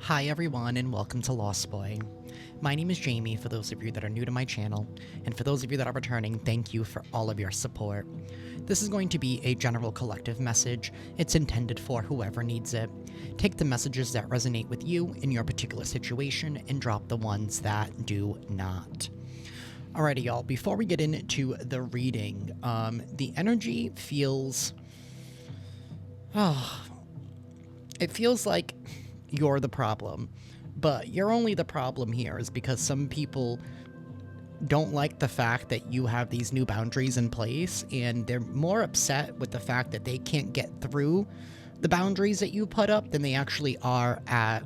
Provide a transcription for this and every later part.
Hi everyone and welcome to Lost Boy. My name is Jamie for those of you that are new to my channel, and for those of you that are returning, thank you for all of your support. This is going to be a general collective message. It's intended for whoever needs it. Take the messages that resonate with you in your particular situation and drop the ones that do not. Alrighty y'all, before we get into the reading, the energy feels... it feels like you're the problem, but you're only the problem here is because some people don't like the fact that you have these new boundaries in place, and they're more upset with the fact that they can't get through the boundaries that you put up than they actually are at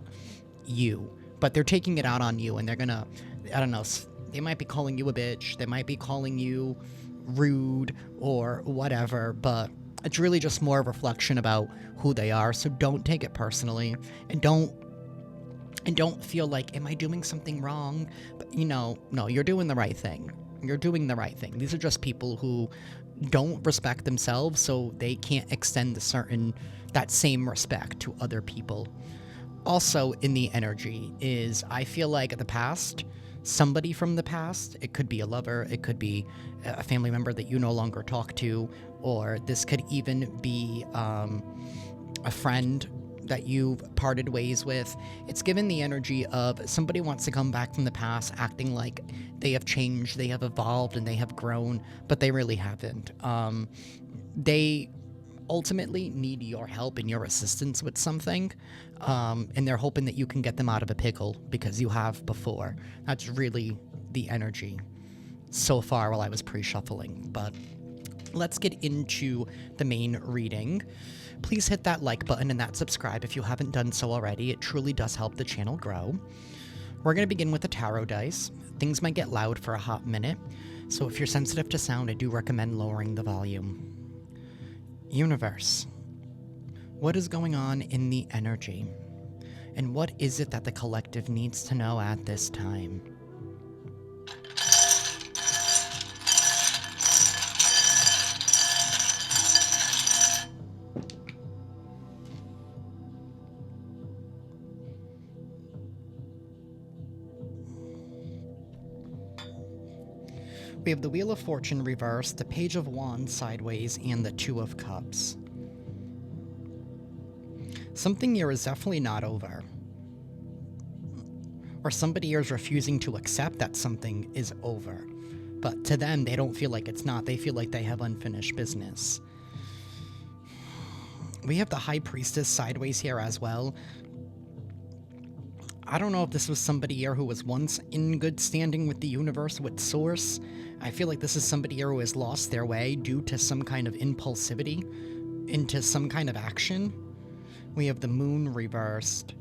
you. But they're taking it out on you, and they're gonna, I don't know, they might be calling you a bitch, they might be calling you rude or whatever, but it's really just more a reflection about who they are. So don't take it personally, and don't feel like, am I doing something wrong? But no, you're doing the right thing. You're doing the right thing. These are just people who don't respect themselves, so they can't extend that same respect to other people. Also in the energy is, I feel like the past, somebody from the past, it could be a lover, it could be a family member that you no longer talk to, or this could even be a friend that you've parted ways with. It's given the energy of somebody wants to come back from the past acting like they have changed, they have evolved, and they have grown, but they really haven't. They ultimately need your help and your assistance with something, and they're hoping that you can get them out of a pickle because you have before. That's really the energy so far while I was pre-shuffling, but let's get into the main reading. Please hit that like button and that subscribe if you haven't done so already. It truly does help the channel grow. We're going to begin with the tarot dice. Things might get loud for a hot minute, so if you're sensitive to sound, I do recommend lowering the volume. Universe, what is going on in the energy? And what is it that the collective needs to know at this time? We have the Wheel of Fortune reversed, the Page of Wands sideways, and the Two of Cups. Something here is definitely not over. Or somebody here is refusing to accept that something is over. But to them, they don't feel like it's not. They feel like they have unfinished business. We have the High Priestess sideways here as well. I don't know if this was somebody here who was once in good standing with the universe, with Source. I feel like this is somebody here who has lost their way due to some kind of impulsivity into some kind of action. We have the Moon reversed.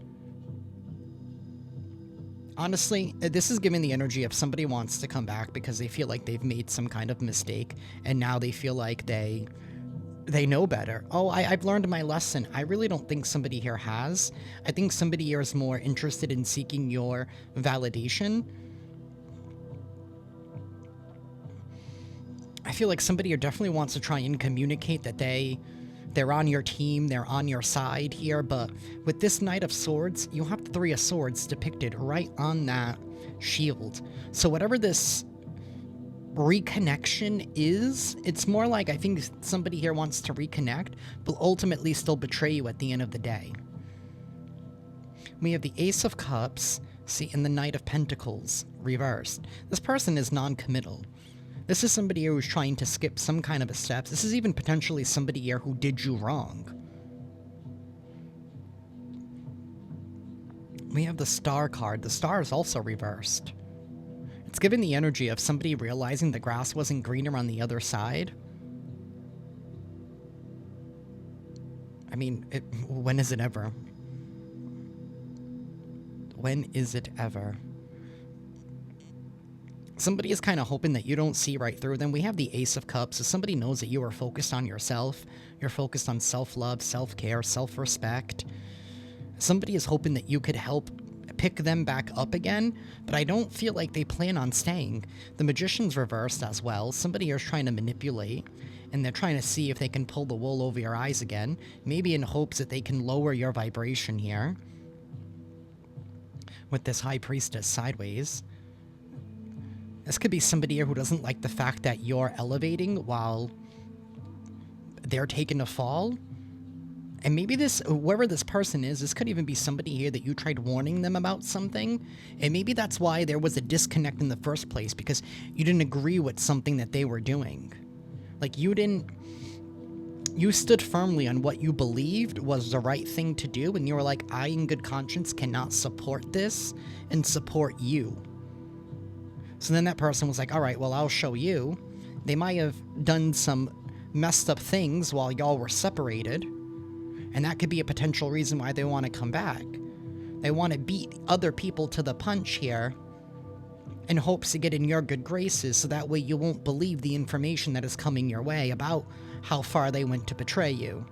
Honestly, this is giving the energy of somebody wants to come back because they feel like they've made some kind of mistake, and now they feel like they know better. Oh, I've learned my lesson. I really don't think somebody here has. I think somebody here is more interested in seeking your validation. I feel like somebody here definitely wants to try and communicate that they're on your team, they're on your side here, but with this Knight of Swords, you have the Three of Swords depicted right on that shield. So whatever this reconnection is, it's more like I think somebody here wants to reconnect, but ultimately still betray you at the end of the day. We have the Ace of Cups, see, and the Knight of Pentacles reversed. This person is non-committal. This is somebody here who's trying to skip some kind of a steps. This is even potentially somebody here who did you wrong. We have the Star card. The Star is also reversed. It's given the energy of somebody realizing the grass wasn't greener on the other side. I mean, when is it ever? When is it ever? Somebody is kind of hoping that you don't see right through them. We have the Ace of Cups, so somebody knows that you are focused on yourself. You're focused on self-love, self-care, self-respect. Somebody is hoping that you could help pick them back up again, but I don't feel like they plan on staying. The Magician's reversed as well. Somebody here is trying to manipulate, and they're trying to see if they can pull the wool over your eyes again, maybe in hopes that they can lower your vibration here. with this High Priestess sideways. This could be somebody here who doesn't like the fact that you're elevating while they're taking a fall. And maybe this, whoever this person is, this could even be somebody here that you tried warning them about something. And maybe that's why there was a disconnect in the first place, because you didn't agree with something that they were doing. Like, you stood firmly on what you believed was the right thing to do, and you were like, I in good conscience cannot support this and support you. So then that person was like, all right, well, I'll show you. They might have done some messed up things while y'all were separated, and that could be a potential reason why they want to come back. They want to beat other people to the punch here in hopes to get in your good graces, so that way you won't believe the information that is coming your way about how far they went to betray you.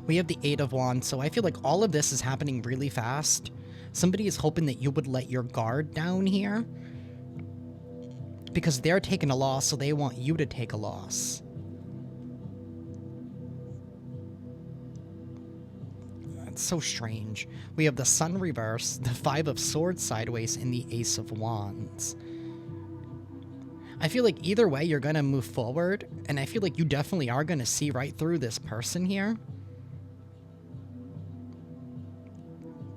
We have the Eight of Wands, so I feel like all of this is happening really fast. Somebody is hoping that you would let your guard down here, because they're taking a loss, so they want you to take a loss. That's so strange. We have the Sun reverse, the Five of Swords sideways, and the Ace of Wands. I feel like either way you're going to move forward, and I feel like you definitely are going to see right through this person here.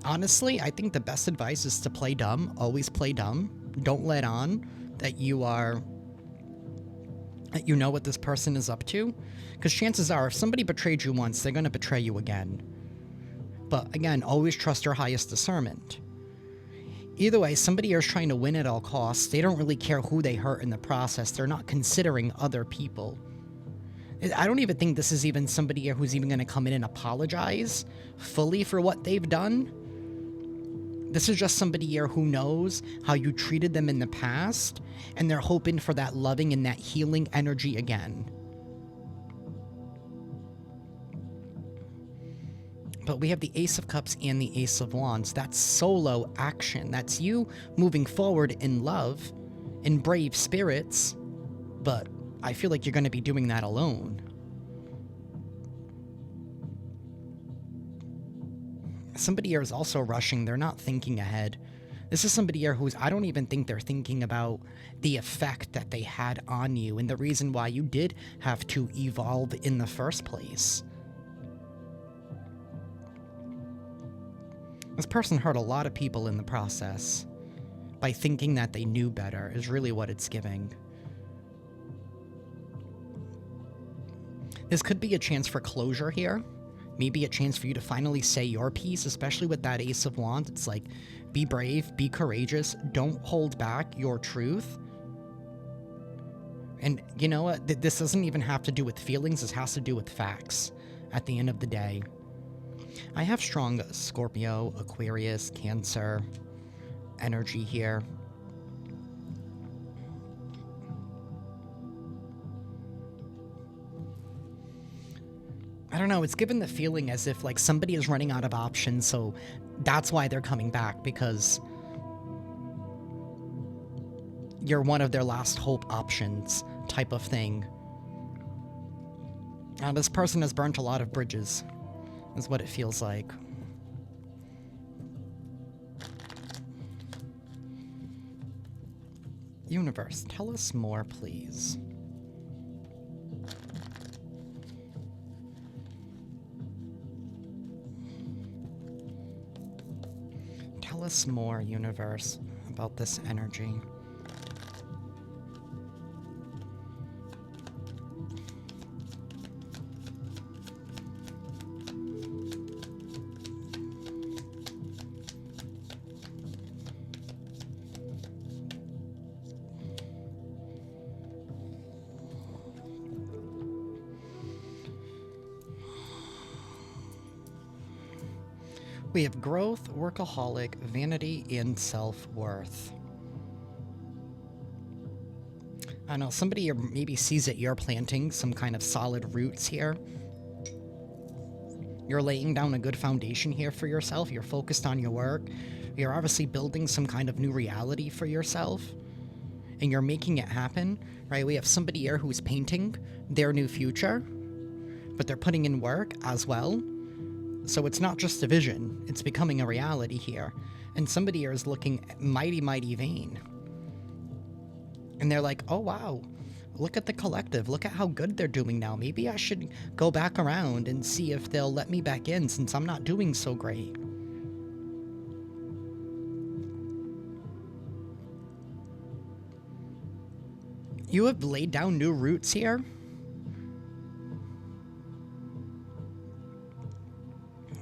Honestly, I think the best advice is to play dumb. Always play dumb. Don't let on that you know what this person is up to. Because chances are, if somebody betrayed you once, they're going to betray you again. But again, always trust your highest discernment. Either way, somebody here is trying to win at all costs. They don't really care who they hurt in the process. They're not considering other people. I don't even think this is even somebody here who's even going to come in and apologize fully for what they've done. This is just somebody here who knows how you treated them in the past, and they're hoping for that loving and that healing energy again. But we have the Ace of Cups and the Ace of Wands. That's solo action. That's you moving forward in love, in brave spirits, but I feel like you're going to be doing that alone. Somebody here is also rushing. They're not thinking ahead. This is somebody here who's, I don't even think they're thinking about the effect that they had on you and the reason why you did have to evolve in the first place. This person hurt a lot of people in the process by thinking that they knew better is really what it's giving. This could be a chance for closure here. Maybe a chance for you to finally say your piece, especially with that Ace of Wands. It's like, be brave, be courageous, don't hold back your truth. And you know what? This doesn't even have to do with feelings. This has to do with facts at the end of the day. I have strong Scorpio, Aquarius, Cancer energy here. I don't know, it's given the feeling as if like somebody is running out of options, so that's why they're coming back, because you're one of their last hope options type of thing. Now, this person has burnt a lot of bridges, is what it feels like. Universe, tell us more, please. Tell us more, universe, about this energy. We have growth, workaholic, vanity, and self-worth. I know, somebody maybe sees that you're planting some kind of solid roots here. You're laying down a good foundation here for yourself. You're focused on your work. You're obviously building some kind of new reality for yourself. And you're making it happen, right? We have somebody here who's painting their new future, but they're putting in work as well. So it's not just a vision, it's becoming a reality here. And somebody here is looking mighty, mighty vain. And they're like, oh wow, look at the collective, look at how good they're doing now. Maybe I should go back around and see if they'll let me back in since I'm not doing so great. You have laid down new roots here.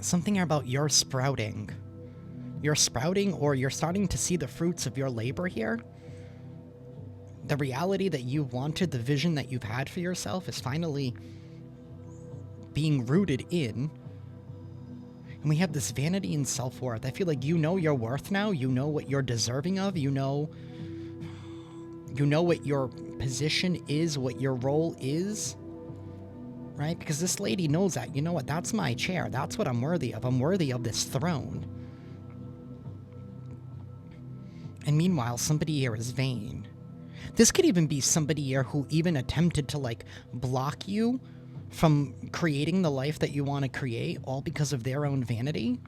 Something about your sprouting. You're sprouting, or you're starting to see the fruits of your labor here. The reality that you wanted, the vision that you've had for yourself is finally being rooted in. And we have this vanity and self-worth. I feel like you know your worth now. You know what you're deserving of. You know what your position is, what your role is. Right? Because this lady knows that. You know what? That's my chair. That's what I'm worthy of. I'm worthy of this throne. And meanwhile, somebody here is vain. This could even be somebody here who even attempted to, like, block you from creating the life that you want to create, all because of their own vanity.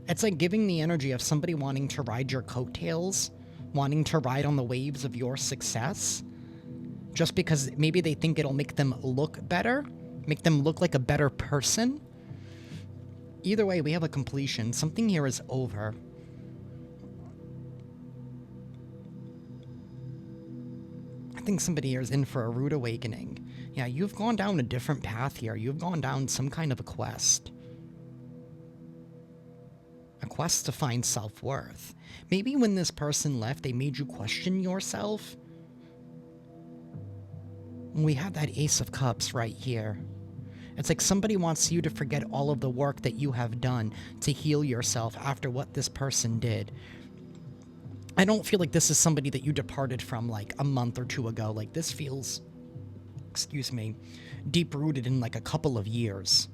It's like giving the energy of somebody wanting to ride your coattails, wanting to ride on the waves of your success, just because maybe they think it'll make them look better, make them look like a better person. Either way, we have a completion. Something here is over. I think somebody here is in for a rude awakening. Yeah, you've gone down a different path here. You've gone down some kind of a quest. A quest to find self-worth. Maybe when this person left, they made you question yourself. We have that Ace of Cups right here. It's like somebody wants you to forget all of the work that you have done to heal yourself after what this person did. I don't feel like this is somebody that you departed from like a month or two ago. Like this feels, excuse me, deep-rooted in like a couple of years.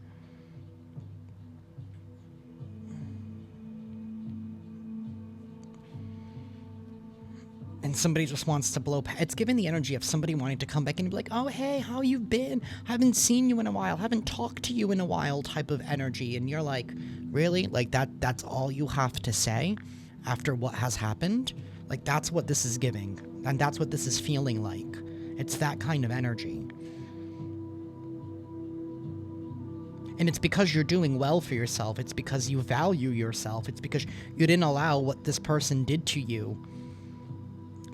And somebody just wants to blow past. It's giving the energy of somebody wanting to come back and be like, oh, hey, how you been? Haven't seen you in a while. Haven't talked to you in a while type of energy. And you're like, really? Like that's all you have to say after what has happened? Like that's what this is giving. And that's what this is feeling like. It's that kind of energy. And it's because you're doing well for yourself. It's because you value yourself. It's because you didn't allow what this person did to you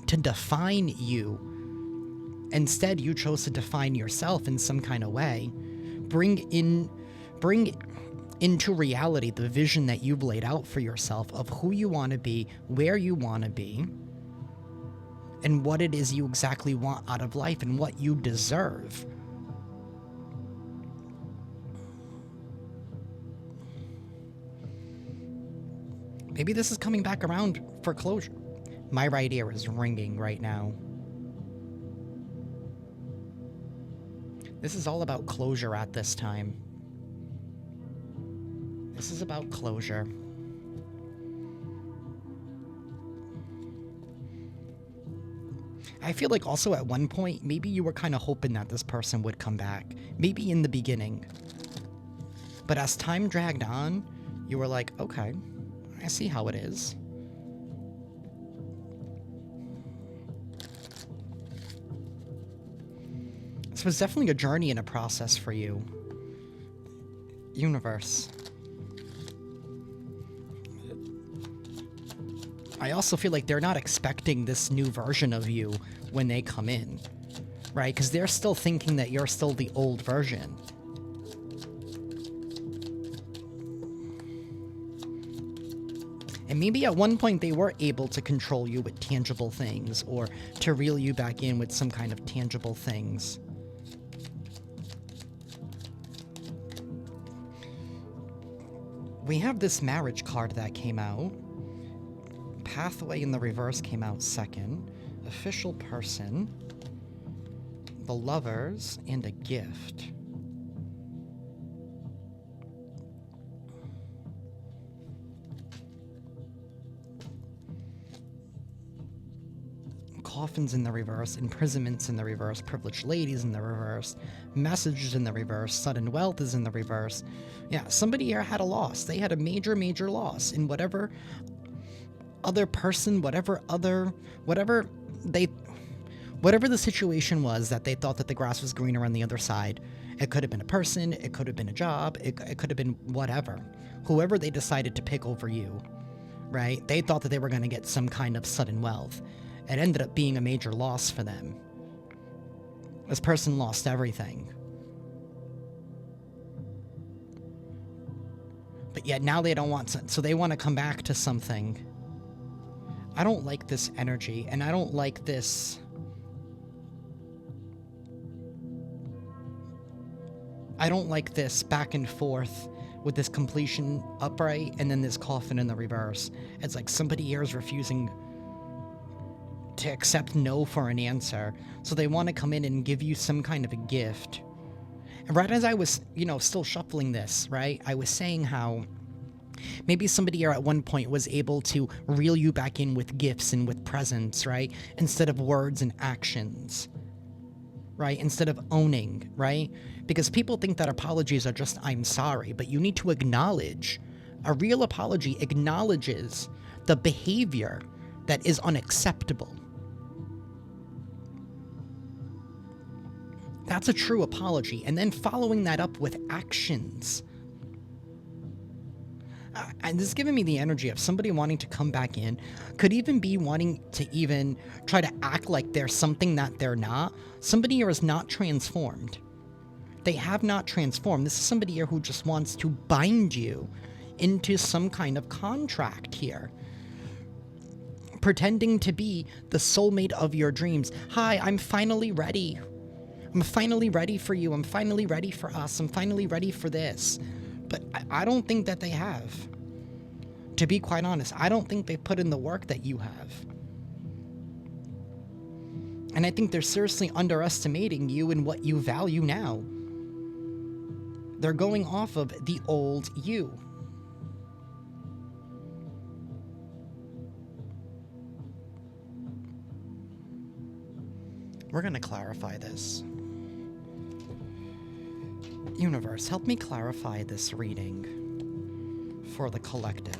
to define you. Instead, you chose to define yourself in some kind of way. Bring into reality the vision that you've laid out for yourself of who you want to be, where you want to be, and what it is you exactly want out of life and what you deserve. Maybe this is coming back around for closure. My right ear is ringing right now. This is all about closure at this time. This is about closure. I feel like also at one point, maybe you were kind of hoping that this person would come back. Maybe in the beginning. But as time dragged on, you were like, okay, I see how it is. This was definitely a journey and a process for you. Universe. I also feel like they're not expecting this new version of you when they come in, right? Because they're still thinking that you're still the old version. And maybe at one point they were able to control you with tangible things or to reel you back in with some kind of tangible things. We have this marriage card that came out. Pathway in the reverse came out second. Official person. The Lovers, and a gift. coffins in the reverse, imprisonments in the reverse, privileged ladies in the reverse, messages in the reverse, sudden wealth is in the reverse. Yeah, somebody here had a loss. They had a major, major loss in whatever other person, whatever the situation was that they thought that the grass was greener on the other side. It could have been a person, it could have been a job, it could have been whatever. Whoever they decided to pick over you, right? They thought that they were going to get some kind of sudden wealth. It ended up being a major loss for them. This person lost everything. But yet now they don't want so they want to come back to something. I don't like this energy, and I don't like this. I don't like this back and forth with this completion upright and then this coffin in the reverse. It's like somebody here is refusing to accept no for an answer. So they want to come in and give you some kind of a gift. And right as I was, still shuffling this, right, I was saying how maybe somebody here at one point was able to reel you back in with gifts and with presents, right, instead of words and actions. Right? Instead of owning, right? Because people think that apologies are just, I'm sorry, but you need to acknowledge. A real apology acknowledges the behavior that is unacceptable. That's a true apology. And then following that up with actions. And this is giving me the energy of somebody wanting to come back in, could even be wanting to even try to act like they're something that they're not. Somebody here is not transformed. They have not transformed. This is somebody here who just wants to bind you into some kind of contract here. Pretending to be the soulmate of your dreams. Hi, I'm finally ready. I'm finally ready for you. I'm finally ready for us. I'm finally ready for this. But I don't think that they have. To be quite honest, I don't think they put in the work that you have. And I think they're seriously underestimating you and what you value now. They're going off of the old you. We're going to clarify this. Universe, help me clarify this reading for the collective.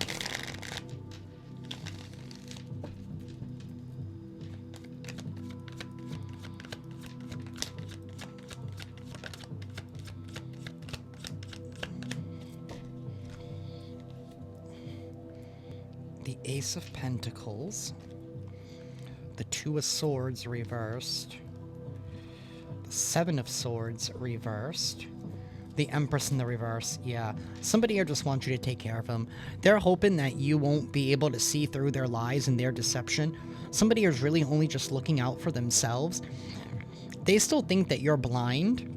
The Ace of Pentacles, the Two of Swords reversed, the Seven of Swords reversed, the Empress in the reverse. Yeah, somebody here just wants you to take care of them. They're hoping that you won't be able to see through their lies and their deception. Somebody here is really only just looking out for themselves. They still think that you're blind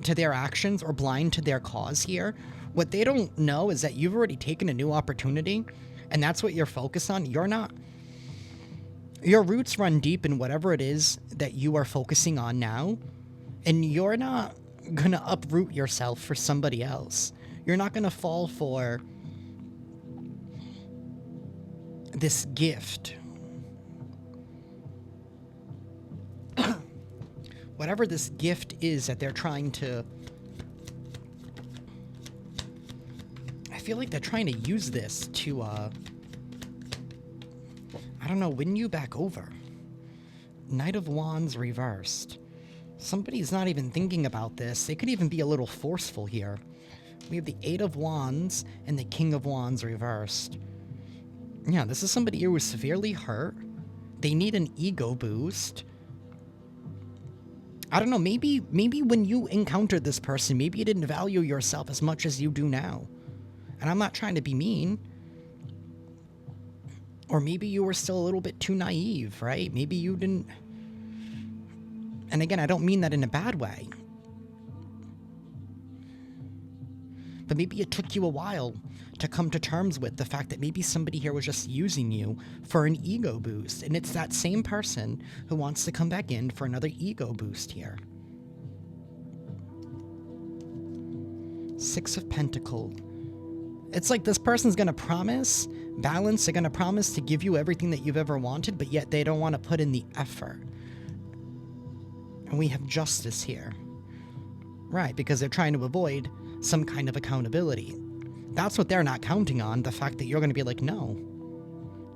to their actions or blind to their cause here. What they don't know is that you've already taken a new opportunity, and that's what you're focused on. You're not. Your roots run deep in whatever it is that you are focusing on now, and you're not going to uproot yourself for somebody else. You're not going to fall for this gift. Whatever this gift is that they're trying to... I feel like they're trying to use this to, I don't know, win you back over. Knight of Wands reversed. Somebody's not even thinking about this. They could even be a little forceful here. We have the Eight of Wands and the King of Wands reversed. Yeah, this is somebody who was severely hurt. They need an ego boost. I don't know, maybe when you encountered this person, maybe you didn't value yourself as much as you do now. And I'm not trying to be mean. Or maybe you were still a little bit too naive, right? Maybe you didn't... And again, I don't mean that in a bad way. But maybe it took you a while to come to terms with the fact that maybe somebody here was just using you for an ego boost. And it's that same person who wants to come back in for another ego boost here. Six of Pentacles. It's like this person's going to promise, Balance, they're going to promise to give you everything that you've ever wanted, but yet they don't want to put in the effort. And we have justice here. Right, because they're trying to avoid some kind of accountability. That's what they're not counting on, the fact that you're going to be like, no,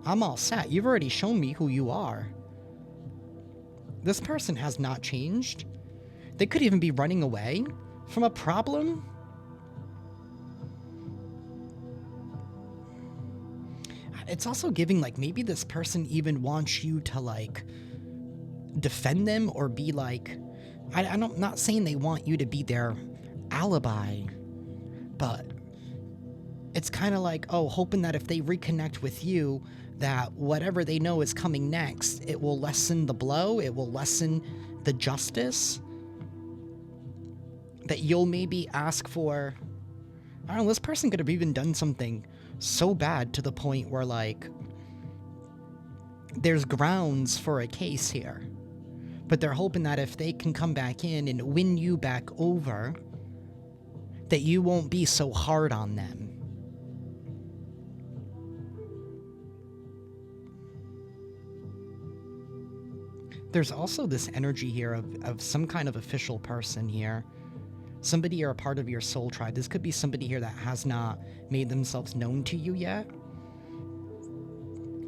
I'm all set. You've already shown me who you are. This person has not changed. They could even be running away from a problem. It's also giving, like, maybe this person even wants you to, like, defend them or be like, I'm not saying they want you to be their alibi, but it's kind of like, oh, hoping that if they reconnect with you, that whatever they know is coming next, it will lessen the blow, it will lessen the justice, that you'll maybe ask for. I don't know, this person could have even done something so bad to the point where, like, there's grounds for a case here. But they're hoping that if they can come back in and win you back over, that you won't be so hard on them. There's also this energy here of some kind of official person here. Somebody or a part of your soul tribe. This could be somebody here that has not made themselves known to you yet.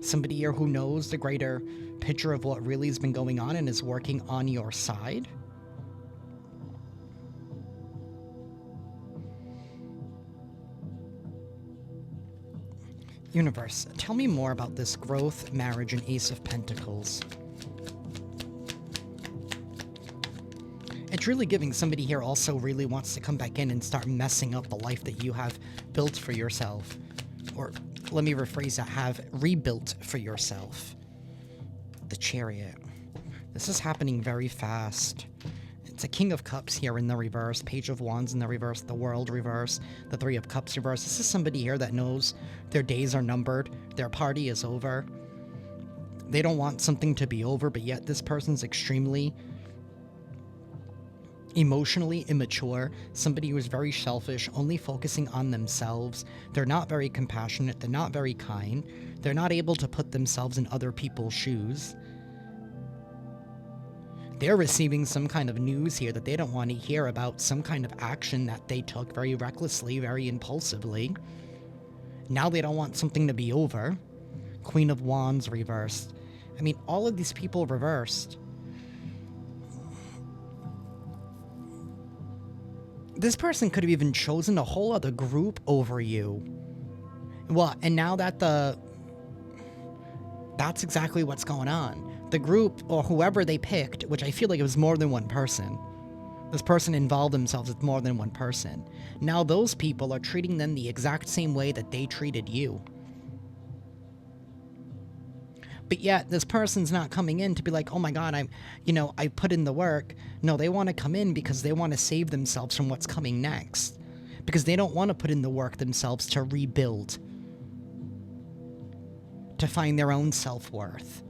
Somebody here who knows the greater picture of what really has been going on and is working on your side. Universe, tell me more about this growth, marriage, and Ace of Pentacles. It's really giving somebody here also really wants to come back in and start messing up the life that you have built for yourself. Or let me rephrase that, have rebuilt for yourself. The Chariot. This is happening very fast. It's a King of Cups here in the reverse, Page of Wands in the reverse, the World reverse, the Three of Cups reverse. This is somebody here that knows their days are numbered, their party is over. They don't want something to be over, but yet this person's extremely emotionally immature, somebody who is very selfish, only focusing on themselves. They're not very compassionate, they're not very kind, they're not able to put themselves in other people's shoes. They're receiving some kind of news here that they don't want to hear about, some kind of action that they took very recklessly, very impulsively. Now they don't want something to be over. Queen of Wands reversed. I mean, all of these people reversed. This person could have even chosen a whole other group over you. Well, and now that that's exactly what's going on. The group, or whoever they picked, which I feel like it was more than one person. This person involved themselves with more than one person. Now those people are treating them the exact same way that they treated you. But yet, this person's not coming in to be like, oh my god, I put in the work. No, they want to come in because they want to save themselves from what's coming next. Because they don't want to put in the work themselves to rebuild. To find their own self-worth.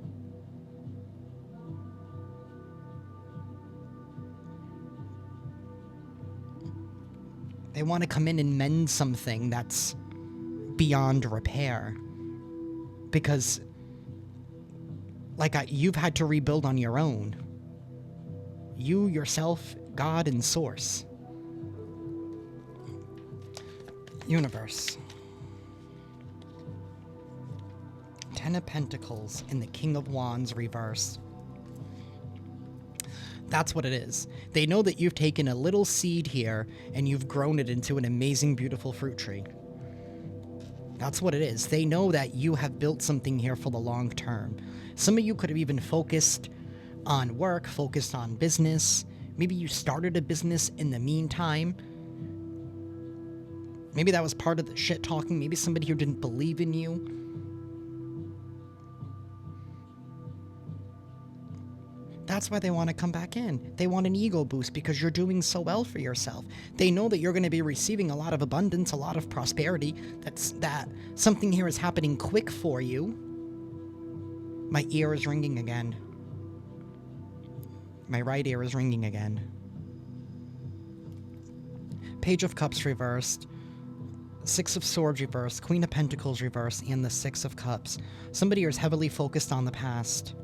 They want to come in and mend something that's beyond repair. Because you've had to rebuild on your own. You, yourself, God, and Source. Universe. Ten of Pentacles and the King of Wands reverse. That's what it is. They know that you've taken a little seed here and you've grown it into an amazing, beautiful fruit tree. That's what it is. They know that you have built something here for the long term. Some of you could have even focused on work, focused on business. Maybe you started a business in the meantime. Maybe that was part of the shit talking. Maybe somebody who didn't believe in you. That's why they want to come back in. They want an ego boost because you're doing so well for yourself. They know that you're going to be receiving a lot of abundance, a lot of prosperity. That something here is happening quick for you. My ear is ringing again. My right ear is ringing again. Page of Cups reversed. Six of Swords reverse, Queen of Pentacles reverse, and the Six of Cups. Somebody is heavily focused on the past.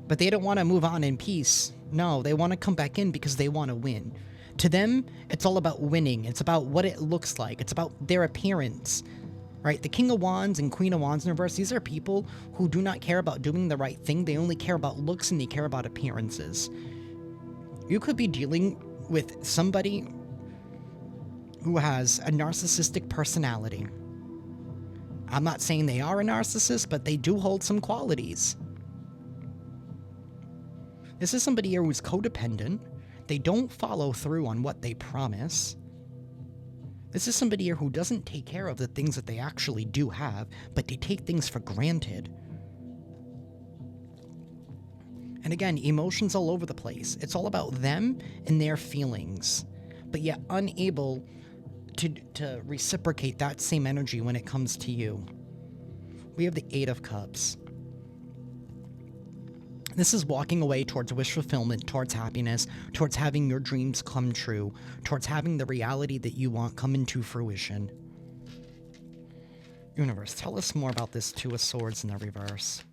But they don't want to move on in peace. No, they want to come back in because they want to win. To them, it's all about winning. It's about what it looks like. It's about their appearance. Right? The King of Wands and Queen of Wands in reverse, these are people who do not care about doing the right thing. They only care about looks and they care about appearances. You could be dealing with somebody who has a narcissistic personality. I'm not saying they are a narcissist, but they do hold some qualities. This is somebody here who's codependent. They don't follow through on what they promise. This is somebody here who doesn't take care of the things that they actually do have, but they take things for granted. And again, emotions all over the place. It's all about them and their feelings, but yet unable to reciprocate that same energy when it comes to you. We have the Eight of Cups. This is walking away towards wish fulfillment, towards happiness, towards having your dreams come true, towards having the reality that you want come into fruition. Universe, tell us more about this Two of Swords in the reverse.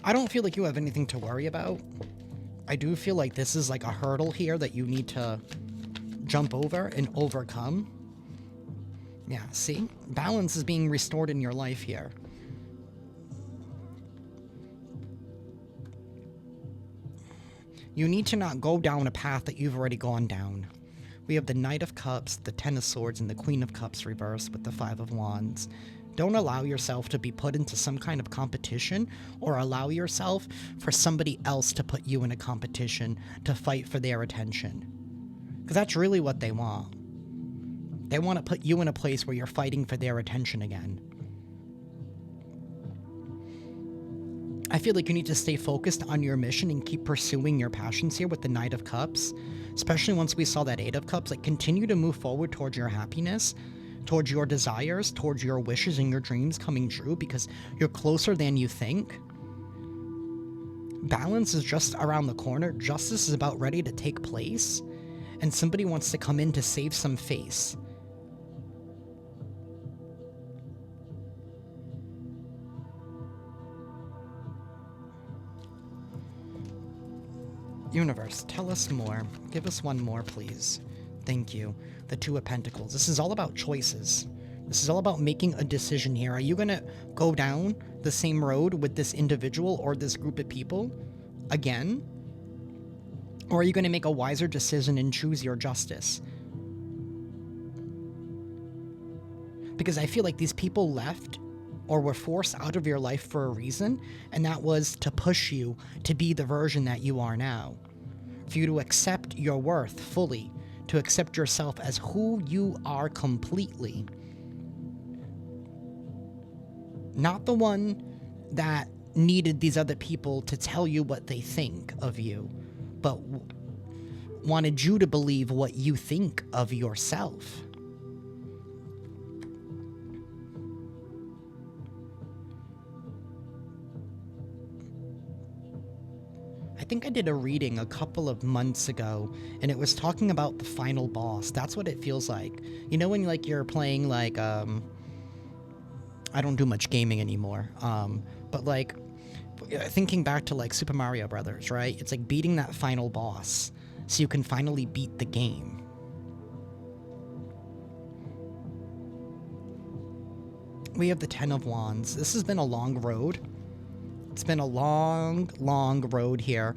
I don't feel like you have anything to worry about. I do feel like this is like a hurdle here that you need to jump over and overcome. Yeah, see? Balance is being restored in your life here. You need to not go down a path that you've already gone down. We have the Knight of Cups, the Ten of Swords, and the Queen of Cups reversed with the Five of Wands. Don't allow yourself to be put into some kind of competition, or allow yourself for somebody else to put you in a competition to fight for their attention. Because that's really what they want. They want to put you in a place where you're fighting for their attention again. I feel like you need to stay focused on your mission and keep pursuing your passions here with the Knight of Cups. Especially once we saw that Eight of Cups, like continue to move forward towards your happiness, towards your desires, towards your wishes and your dreams coming true, because you're closer than you think. Balance is just around the corner. Justice is about ready to take place, and somebody wants to come in to save some face. Universe, tell us more. Give us one more, please. Thank you. The Two of Pentacles. This is all about choices. This is all about making a decision here. Are you going to go down the same road with this individual or this group of people again? Or are you going to make a wiser decision and choose your justice? Because I feel like these people left or were forced out of your life for a reason, and that was to push you to be the version that you are now. For you to accept your worth fully, to accept yourself as who you are completely. Not the one that needed these other people to tell you what they think of you, but wanted you to believe what you think of yourself. I think I did a reading a couple of months ago, and it was talking about the final boss. That's what it feels like. You know when like you're playing like I don't do much gaming anymore. But like thinking back to like Super Mario Brothers, right? It's like beating that final boss so you can finally beat the game. We have the Ten of Wands. This has been a long road. It's been a long, long road here.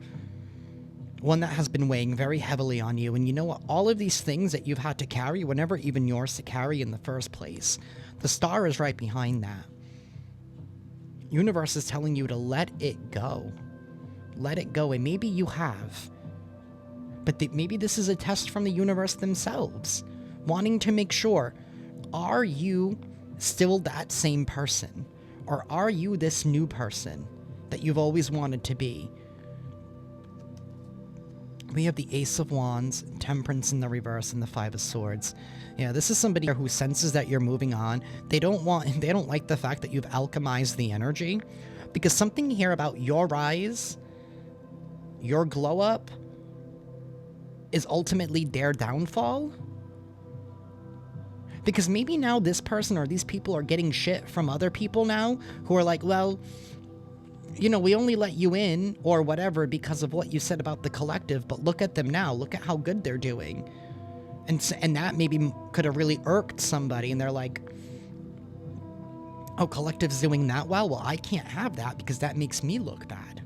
One that has been weighing very heavily on you. And you know what? All of these things that you've had to carry were never even yours to carry in the first place. The star is right behind that. Universe is telling you to let it go. Let it go. And maybe you have. But maybe this is a test from the universe themselves. Wanting to make sure, are you still that same person? Or are you this new person that you've always wanted to be? We have the Ace of Wands, Temperance in the reverse, and the Five of Swords. Yeah, this is somebody who senses that you're moving on. They don't like the fact that you've alchemized the energy, because something here about your rise, your glow up, is ultimately their downfall? Because maybe now this person or these people are getting shit from other people now who are like, well, you know, we only let you in or whatever because of what you said about the collective, but look at them now. Look at how good they're doing. And that maybe could have really irked somebody, and they're like, oh, collective's doing that well? Well, I can't have that because that makes me look bad.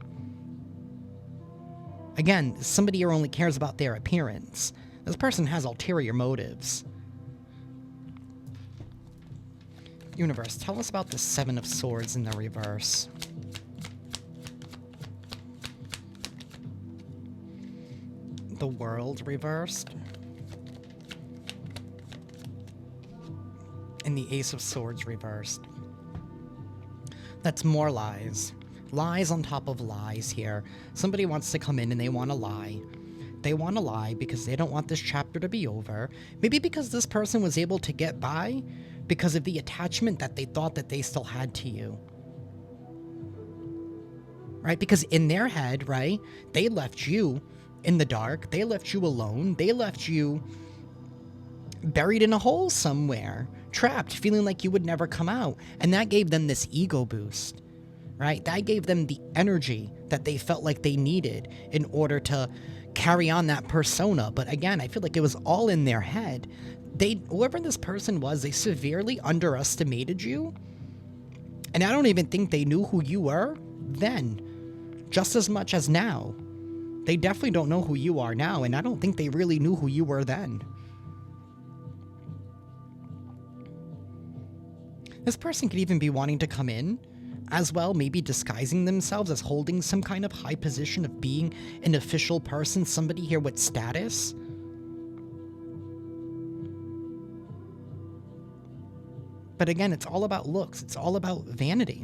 Again, somebody here only cares about their appearance. This person has ulterior motives. Universe, tell us about the Seven of Swords in the reverse. The World reversed. And the Ace of Swords reversed. That's more lies. Lies on top of lies here. Somebody wants to come in and they want to lie. They want to lie because they don't want this chapter to be over. Maybe because this person was able to get by because of the attachment that they thought that they still had to you. Right? Because in their head, right, they left you in the dark. They left you alone. They left you buried in a hole somewhere, trapped, feeling like you would never come out. And that gave them this ego boost, right? That gave them the energy that they felt like they needed in order to carry on that persona. But again, I feel like it was all in their head. Whoever this person was, they severely underestimated you. And I don't even think they knew who you were then, just as much as now. They definitely don't know who you are now, and I don't think they really knew who you were then. This person could even be wanting to come in as well, maybe disguising themselves as holding some kind of high position of being an official person, somebody here with status. But again, it's all about looks. It's all about vanity.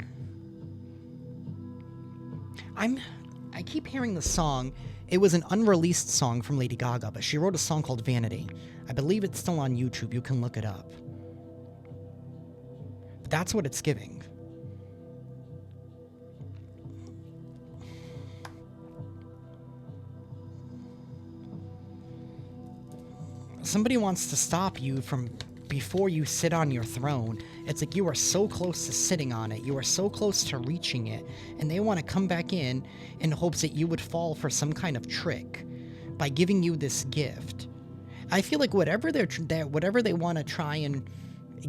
I keep hearing the song. It was an unreleased song from Lady Gaga, but she wrote a song called Vanity. I believe it's still on YouTube. You can look it up. But that's what it's giving. Somebody wants to stop you from before you sit on your throne. It's like you are so close to sitting on it. You are so close to reaching it. And they want to come back in hopes that you would fall for some kind of trick by giving you this gift. I feel like whatever they want to try and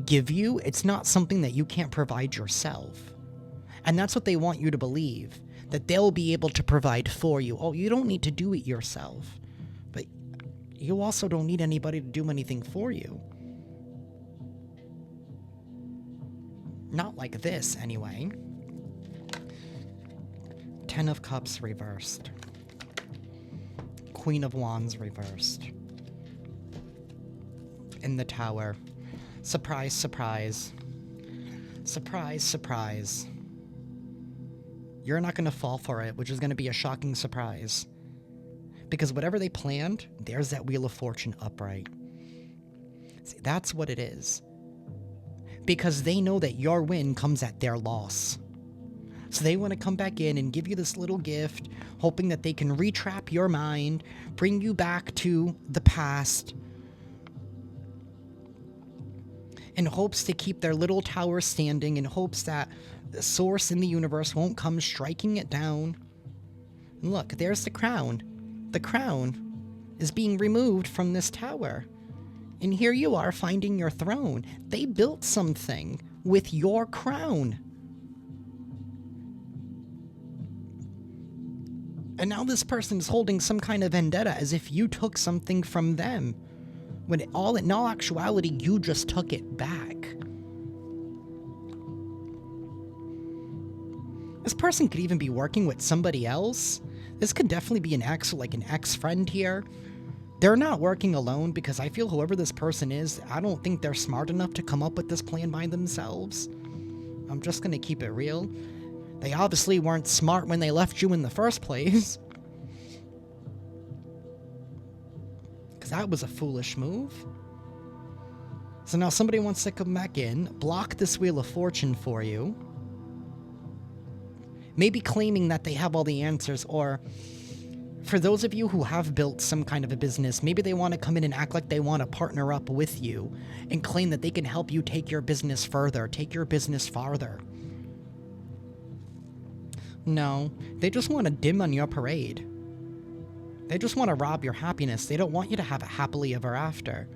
give you, it's not something that you can't provide yourself. And that's what they want you to believe, that they'll be able to provide for you. Oh, you don't need to do it yourself. But you also don't need anybody to do anything for you. Not like this, anyway. Ten of Cups reversed. Queen of Wands reversed. In the Tower. Surprise, surprise. Surprise, surprise. You're not going to fall for it, which is going to be a shocking surprise. Because whatever they planned, there's that Wheel of Fortune upright. See, that's what it is. Because they know that your win comes at their loss. So they want to come back in and give you this little gift, hoping that they can retrap your mind, bring you back to the past, in hopes to keep their little tower standing, in hopes that the source in the universe won't come striking it down. And look, there's the crown. The crown is being removed from this tower. And here you are finding your throne. They built something with your crown. And now this person is holding some kind of vendetta as if you took something from them. When in all actuality, you just took it back. This person could even be working with somebody else. This could definitely be an ex, like an ex-friend here. They're not working alone because I feel whoever this person is, I don't think they're smart enough to come up with this plan by themselves. I'm just going to keep it real. They obviously weren't smart when they left you in the first place. Because that was a foolish move. So now somebody wants to come back in, block this Wheel of Fortune for you. Maybe claiming that they have all the answers, or For those of you who have built some kind of a business, maybe they want to come in and act like they want to partner up with you and claim that they can help you take your business further, take your business farther. No, they just want to dim on your parade. They just want to rob your happiness. They don't want you to have a happily ever after.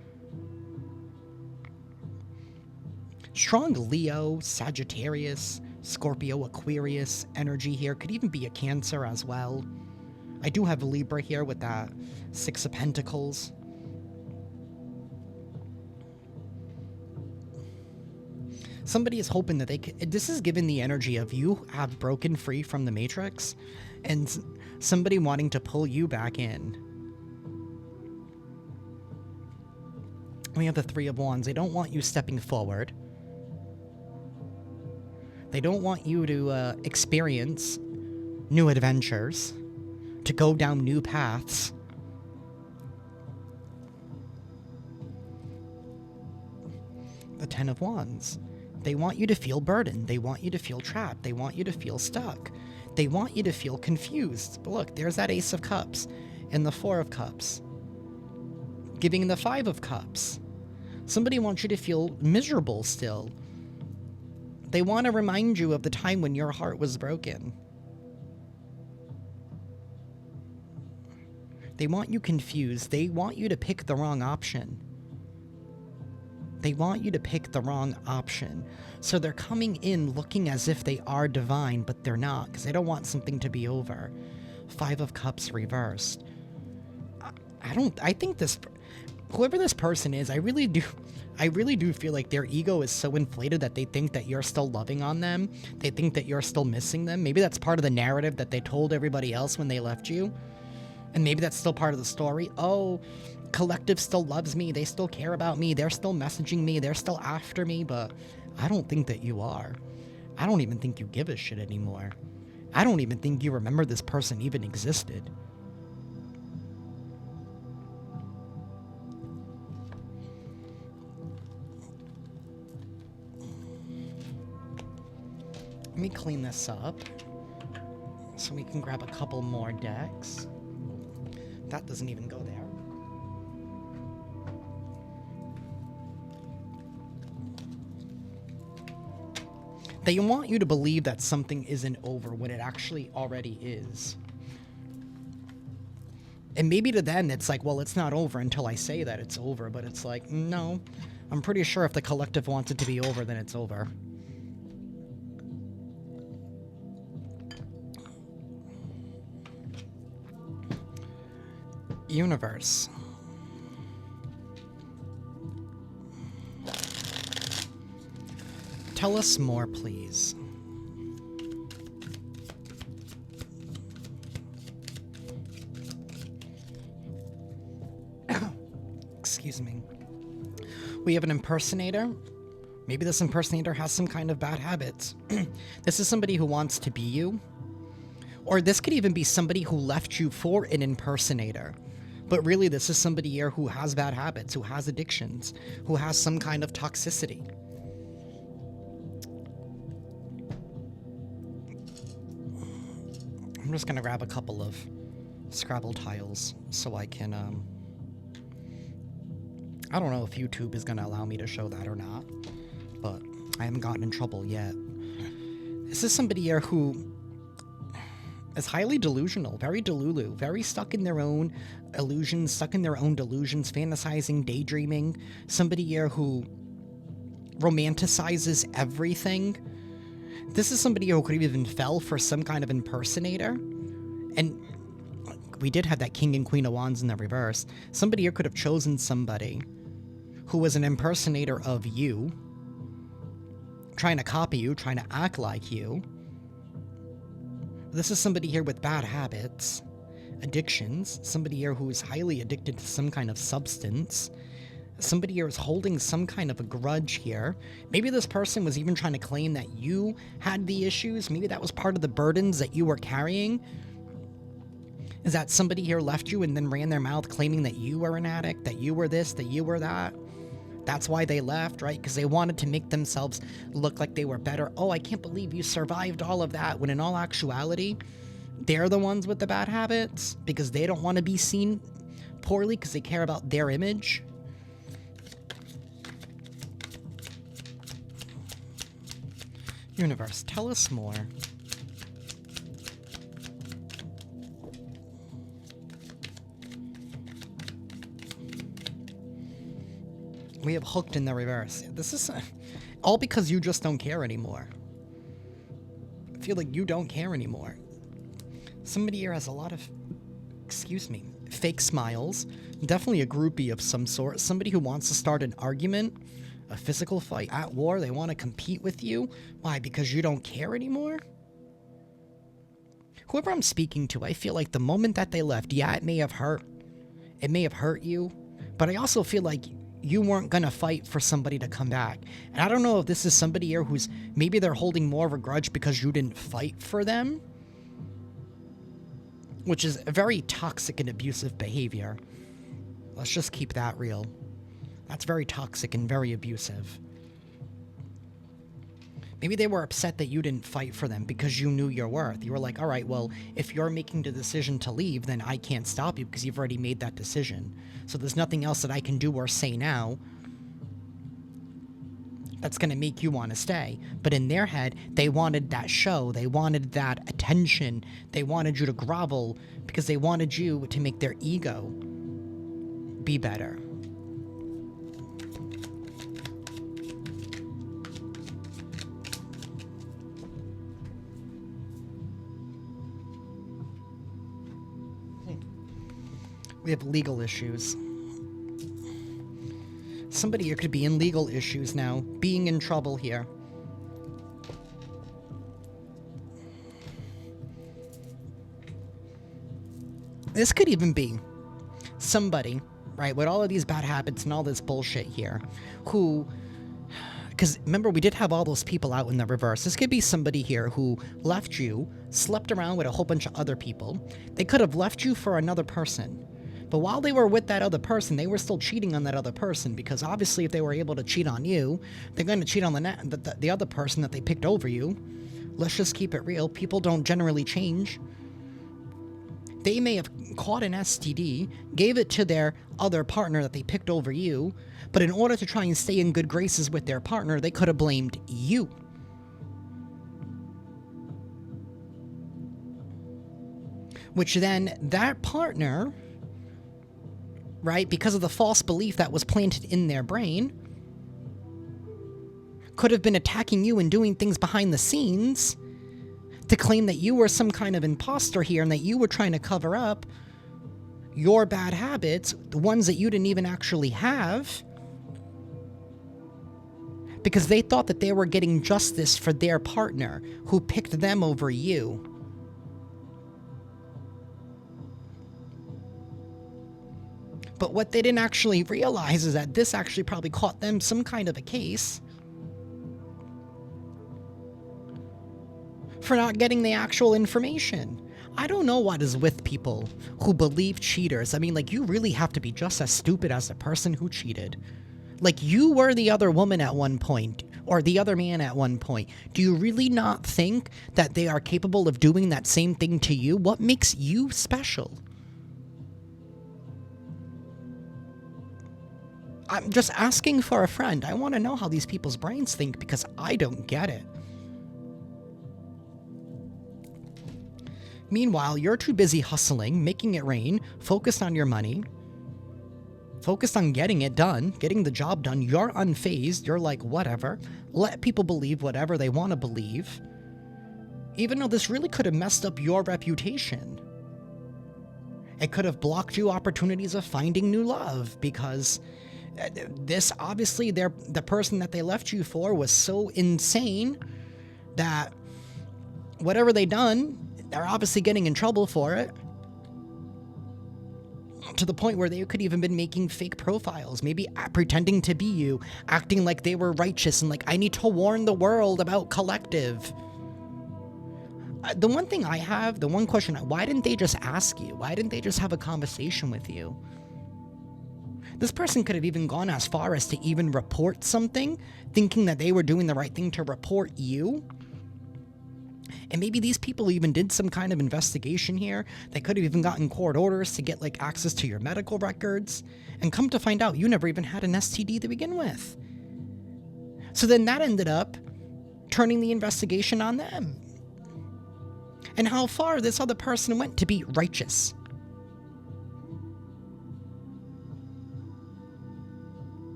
Strong Leo, Sagittarius, Scorpio, Aquarius energy here. Could even be a Cancer as well. I do have a Libra here with that 6 of Pentacles. Somebody is hoping that they can... This is given the energy of you have broken free from the Matrix and somebody wanting to pull you back in. We have the 3 of Wands. They don't want you stepping forward. They don't want you to experience new adventures, to go down new paths. The 10 of Wands. They want you to feel burdened. They want you to feel trapped. They want you to feel stuck. They want you to feel confused. But look, there's that Ace of Cups and the 4 of Cups, giving the 5 of Cups. Somebody wants you to feel miserable still. They want to remind you of the time when your heart was broken. They want you confused. They want you to pick the wrong option. They want you to pick the wrong option. So they're coming in looking as if they are divine, but they're not, because they don't want something to be over. 5 of Cups reversed. I think this, whoever this person is, I really do feel like their ego is so inflated that they think that you're still loving on them. They think that you're still missing them. Maybe that's part of the narrative that they told everybody else when they left you. And maybe that's still part of the story. Oh, collective still loves me. They still care about me. They're still messaging me. They're still after me. But I don't think that you are. I don't even think you give a shit anymore. I don't even think you remember this person even existed. Let me clean this up so we can grab a couple more decks. That doesn't even go there. They want you to believe that something isn't over when it actually already is. And maybe to them it's like, well, it's not over until I say that it's over. But it's like, no, I'm pretty sure if the collective wants it to be over, then it's over. Universe. Tell us more, please. Excuse me. We have an impersonator. Maybe this impersonator has some kind of bad habits. This is somebody who wants to be you. Or this could even be somebody who left you for an impersonator. But really, this is somebody here who has bad habits, who has addictions, who has some kind of toxicity. I'm just going to grab a couple of Scrabble tiles so I can, I don't know if YouTube is going to allow me to show that or not, but I haven't gotten in trouble yet. This is somebody here who is highly delusional, very delulu, very stuck in their own illusions, stuck in their own delusions, fantasizing, daydreaming. Somebody here who romanticizes everything. This is somebody who could have even fell for some kind of impersonator. And we did have that King and Queen of Wands in the reverse. Somebody here could have chosen somebody who was an impersonator of you, trying to copy you, trying to act like you. This is somebody here with bad habits, addictions, somebody here who is highly addicted to some kind of substance. Somebody here is holding some kind of a grudge here. Maybe this person was even trying to claim that you had the issues. Maybe that was part of the burdens that you were carrying. Is that somebody here left you and then ran their mouth claiming that you were an addict, that you were this, that you were that? That's why they left, right? Because they wanted to make themselves look like they were better. Oh, I can't believe you survived all of that. When in all actuality, They're the ones with the bad habits because they don't want to be seen poorly because they care about their image. Universe, tell us more. We have hooked in the reverse. This is all because you just don't care anymore. I feel like you don't care anymore. Somebody here has a lot of, excuse me, fake smiles. Definitely a groupie of some sort. Somebody who wants to start an argument, a physical fight at war. They want to compete with you. Why? Because you don't care anymore? Whoever I'm speaking to, I feel like the moment that they left, yeah, it may have hurt. It may have hurt you. But I also feel like you weren't going to fight for somebody to come back. And I don't know if this is somebody here who's, maybe they're holding more of a grudge because you didn't fight for them. Which is a very toxic and abusive behavior. Let's just keep that real. That's very toxic and very abusive. Maybe they were upset that you didn't fight for them because you knew your worth. You were like, all right, well, if you're making the decision to leave, then I can't stop you because you've already made that decision. So there's nothing else that I can do or say now that's going to make you want to stay. But in their head, they wanted that show. They wanted that attention. They wanted you to grovel because they wanted you to make their ego be better. We have legal issues. Somebody here could be in legal issues now, being in trouble here. This could even be somebody, right, with all of these bad habits and all this bullshit here, who, because remember, we did have all those people out in the reverse. This could be somebody here who left you, slept around with a whole bunch of other people. They could have left you for another person. But while they were with that other person, they were still cheating on that other person, because obviously if they were able to cheat on you, they're going to cheat on the other person that they picked over you. Let's just keep it real. People don't generally change. They may have caught an STD, gave it to their other partner that they picked over you, but in order to try and stay in good graces with their partner, they could have blamed you. Which then, that partner, right, because of the false belief that was planted in their brain, could have been attacking you and doing things behind the scenes to claim that you were some kind of imposter here and that you were trying to cover up your bad habits, the ones that you didn't even actually have, because they thought that they were getting justice for their partner who picked them over you. But what they didn't actually realize is that this actually probably caught them some kind of a case for not getting the actual information. I don't know what is with people who believe cheaters. I mean, like, you really have to be just as stupid as the person who cheated. Like, you were the other woman at one point, or the other man at one point. Do you really not think that they are capable of doing that same thing to you? What makes you special? I'm just asking for a friend. I want to know how these people's brains think, because I don't get it. Meanwhile, you're too busy hustling, making it rain, focused on your money, focused on getting it done, getting the job done. You're unfazed. You're like, whatever. Let people believe whatever they want to believe. Even though this really could have messed up your reputation. It could have blocked you opportunities of finding new love, because this, obviously, the person that they left you for was so insane that whatever they done, they're obviously getting in trouble for it. To the point where they could even been making fake profiles, maybe pretending to be you, acting like they were righteous and like, I need to warn the world about collective. The one thing I have, the one question, why didn't they just ask you? Why didn't they just have a conversation with you? This person could have even gone as far as to even report something, thinking that they were doing the right thing to report you. And maybe these people even did some kind of investigation here. They could have even gotten court orders to get like access to your medical records. And come to find out, you never even had an STD to begin with. So then that ended up turning the investigation on them. And how far this other person went to be righteous.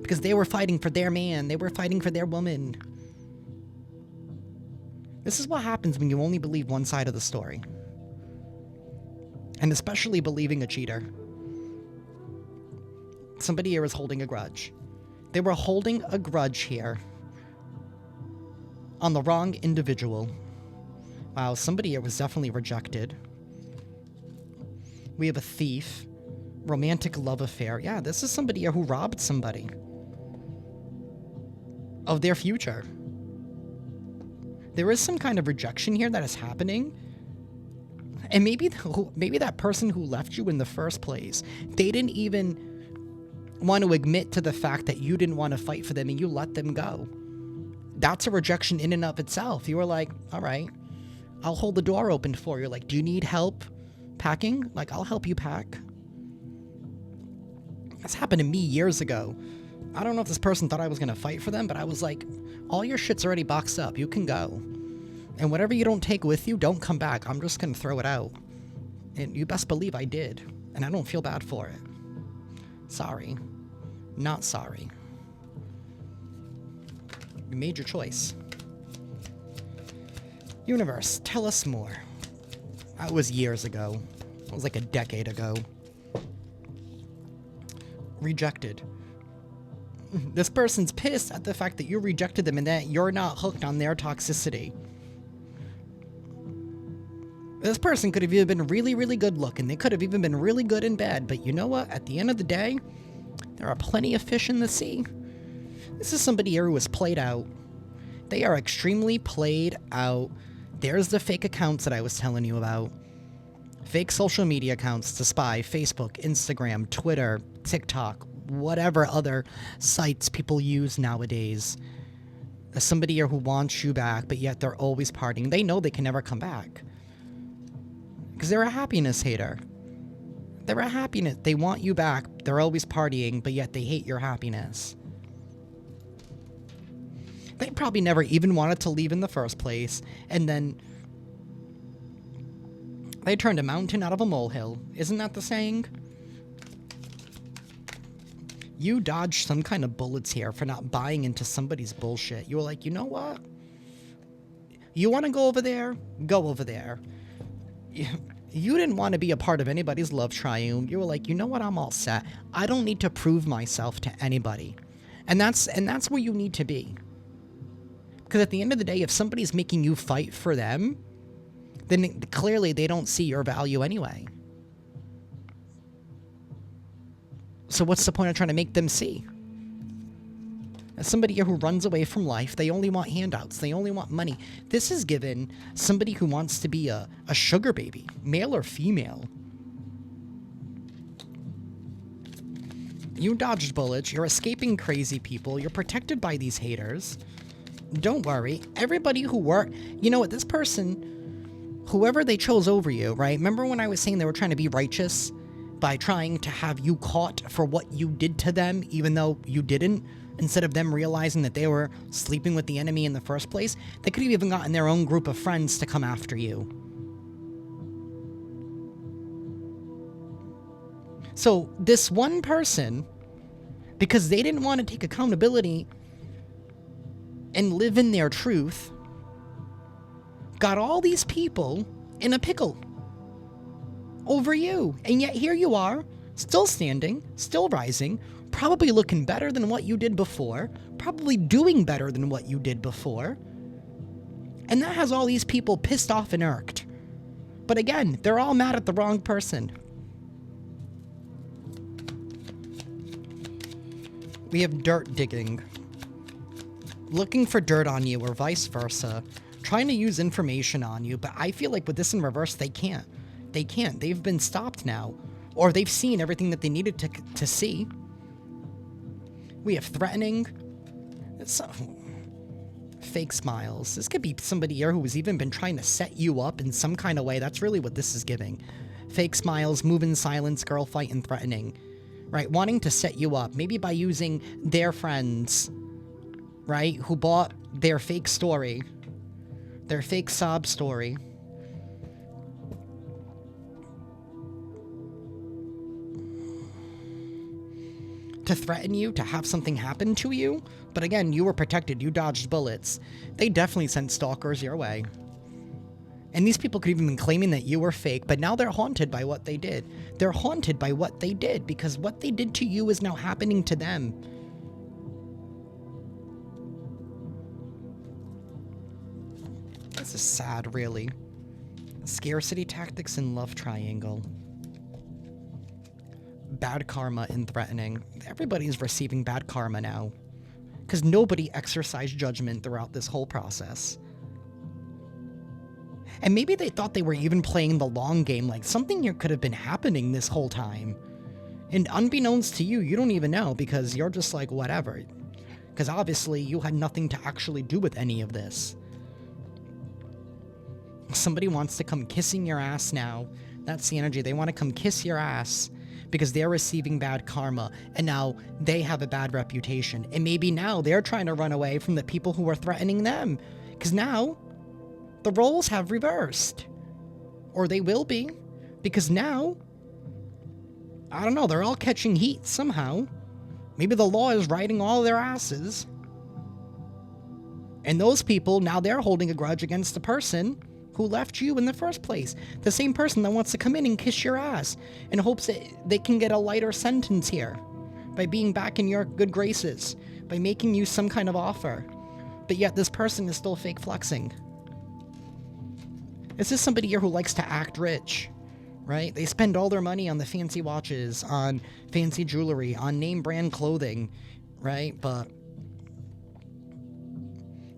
Because they were fighting for their man. They were fighting for their woman. This is what happens when you only believe one side of the story. And especially believing a cheater. Somebody here is holding a grudge. They were holding a grudge here on the wrong individual. Wow, somebody here was definitely rejected. We have a thief. Romantic love affair. Yeah, this is somebody here who robbed somebody of their future. There is some kind of rejection here that is happening. And maybe that person who left you in the first place, they didn't even want to admit to the fact that you didn't want to fight for them and you let them go. That's a rejection in and of itself. You were like, all right, I'll hold the door open for you. Like, do you need help packing? Like, I'll help you pack. This happened to me years ago. I don't know if this person thought I was going to fight for them, but I was like, all your shit's already boxed up. You can go. And whatever you don't take with you, don't come back. I'm just going to throw it out. And you best believe I did. And I don't feel bad for it. Sorry. Not sorry. You made your choice. Universe, tell us more. That was years ago. It was like a decade ago. Rejected. This person's pissed at the fact that you rejected them and that you're not hooked on their toxicity. This person could have even been really, really good looking. They could have even been really good in bed. But you know what? At the end of the day, there are plenty of fish in the sea. This is somebody here who was played out. They are extremely played out. There's the fake accounts that I was telling you about. Fake social media accounts to spy. Facebook, Instagram, Twitter, TikTok, whatever other sites people use nowadays. There's somebody here who wants you back, but yet they're always partying. They know they can never come back. Because they're a happiness hater. They're a happiness. They want you back. They're always partying, but yet they hate your happiness. They probably never even wanted to leave in the first place. And then they turned a mountain out of a molehill. Isn't that the saying? You dodged some kind of bullets here for not buying into somebody's bullshit. You were like, you know what? You want to go over there? Go over there. You didn't want to be a part of anybody's love triune. You were like, you know what? I'm all set. I don't need to prove myself to anybody. And that's where you need to be. Because at the end of the day, if somebody's making you fight for them, then clearly they don't see your value anyway. So what's the point of trying to make them see? As somebody who runs away from life, they only want handouts. They only want money. This is given somebody who wants to be a sugar baby, male or female. You dodged bullets. You're escaping crazy people. You're protected by these haters. Don't worry. Everybody who worked... You know what? This person, whoever they chose over you, right? Remember when I was saying they were trying to be righteous by trying to have you caught for what you did to them, even though you didn't? Instead of them realizing that they were sleeping with the enemy in the first place, they could have even gotten their own group of friends to come after you. So this one person, because they didn't want to take accountability and live in their truth, got all these people in a pickle over you. And yet here you are, still standing, still rising, probably looking better than what you did before, probably doing better than what you did before. And that has all these people pissed off and irked. But again, they're all mad at the wrong person. We have dirt digging. Looking for dirt on you or vice versa. Trying to use information on you, but I feel like with this in reverse, they can't. They can't. They've been stopped now. Or they've seen everything that they needed to see. We have threatening. It's Fake smiles. This could be somebody here who has even been trying to set you up in some kind of way. That's really what this is giving. Fake smiles, move in silence, girl fight, and threatening. Right? Wanting to set you up. Maybe by using their friends, right? Who bought their fake story. Their fake sob story. To threaten you, to have something happen to you. But again, you were protected. You dodged bullets. They definitely sent stalkers your way. And these people could even be claiming that you were fake, but now they're haunted by what they did. They're haunted by what they did, because what they did to you is now happening to them. This is sad, really. Scarcity tactics and love triangle. Bad karma and threatening. Everybody's receiving bad karma now. Because nobody exercised judgment throughout this whole process. And maybe they thought they were even playing the long game, like something here could have been happening this whole time. And unbeknownst to you, you don't even know, because you're just like, whatever. Because obviously you had nothing to actually do with any of this. Somebody wants to come kissing your ass now. That's the energy. They want to come kiss your ass because they're receiving bad karma, and now they have a bad reputation. And maybe now they're trying to run away from the people who are threatening them, because now the roles have reversed. Or they will be, because now, I don't know, they're all catching heat somehow. Maybe the law is riding all their asses. And those people, now they're holding a grudge against the person who left you in the first place. The same person that wants to come in and kiss your ass in hopes that they can get a lighter sentence here by being back in your good graces, by making you some kind of offer. But yet this person is still fake flexing. Is this somebody here who likes to act rich, right? They spend all their money on the fancy watches, on fancy jewelry, on name brand clothing, right? But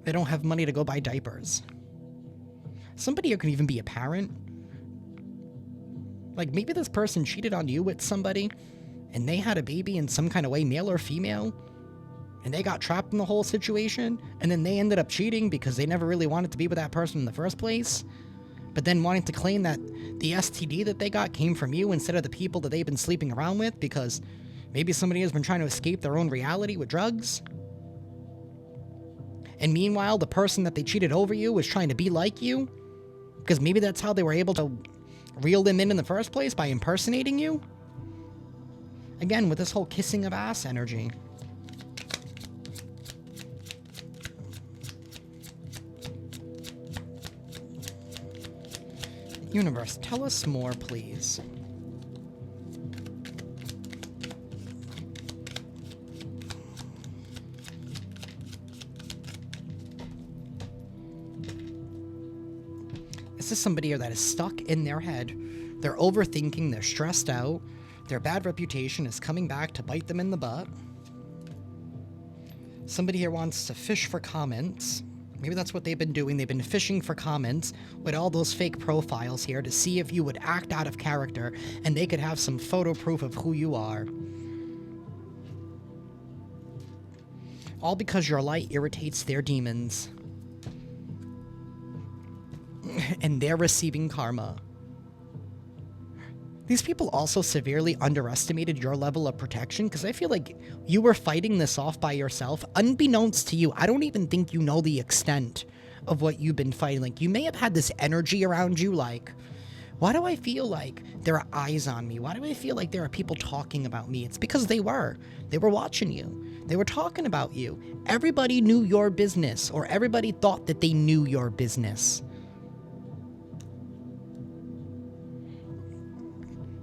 they don't have money to go buy diapers. Somebody here could even be a parent. Like, maybe this person cheated on you with somebody, and they had a baby in some kind of way, male or female, and they got trapped in the whole situation, and then they ended up cheating because they never really wanted to be with that person in the first place, but then wanting to claim that the STD that they got came from you instead of the people that they've been sleeping around with, because maybe somebody has been trying to escape their own reality with drugs. And meanwhile, the person that they cheated over you was trying to be like you, because maybe that's how they were able to reel them in the first place, by impersonating you. Again, with this whole kissing of ass energy. Universe, tell us more, please. This is somebody here that is stuck in their head. They're overthinking, they're stressed out, their bad reputation is coming back to bite them in the butt. Somebody here wants to fish for comments. Maybe that's what they've been doing. They've been fishing for comments with all those fake profiles here to see if you would act out of character and they could have some photo proof of who you are. All because your light irritates their demons. And they're receiving karma. These people also severely underestimated your level of protection, because I feel like you were fighting this off by yourself. Unbeknownst to you, I don't even think you know the extent of what you've been fighting. Like, you may have had this energy around you, like, why do I feel like there are eyes on me? Why do I feel like there are people talking about me? It's because they were. They were watching you. They were talking about you. Everybody knew your business, or everybody thought that they knew your business.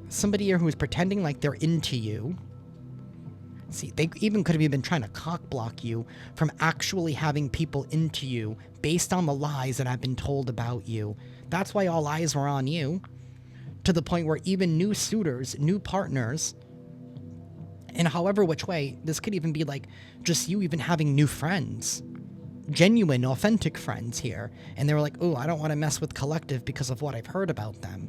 Somebody here who is pretending like they're into you. See, they even could have been trying to cock block you from actually having people into you based on the lies that have been told about you. That's why all eyes were on you, to the point where even new suitors, new partners, and however which way, this could even be like just you even having new friends, genuine, authentic friends here. And they were like, oh, I don't want to mess with Collective because of what I've heard about them.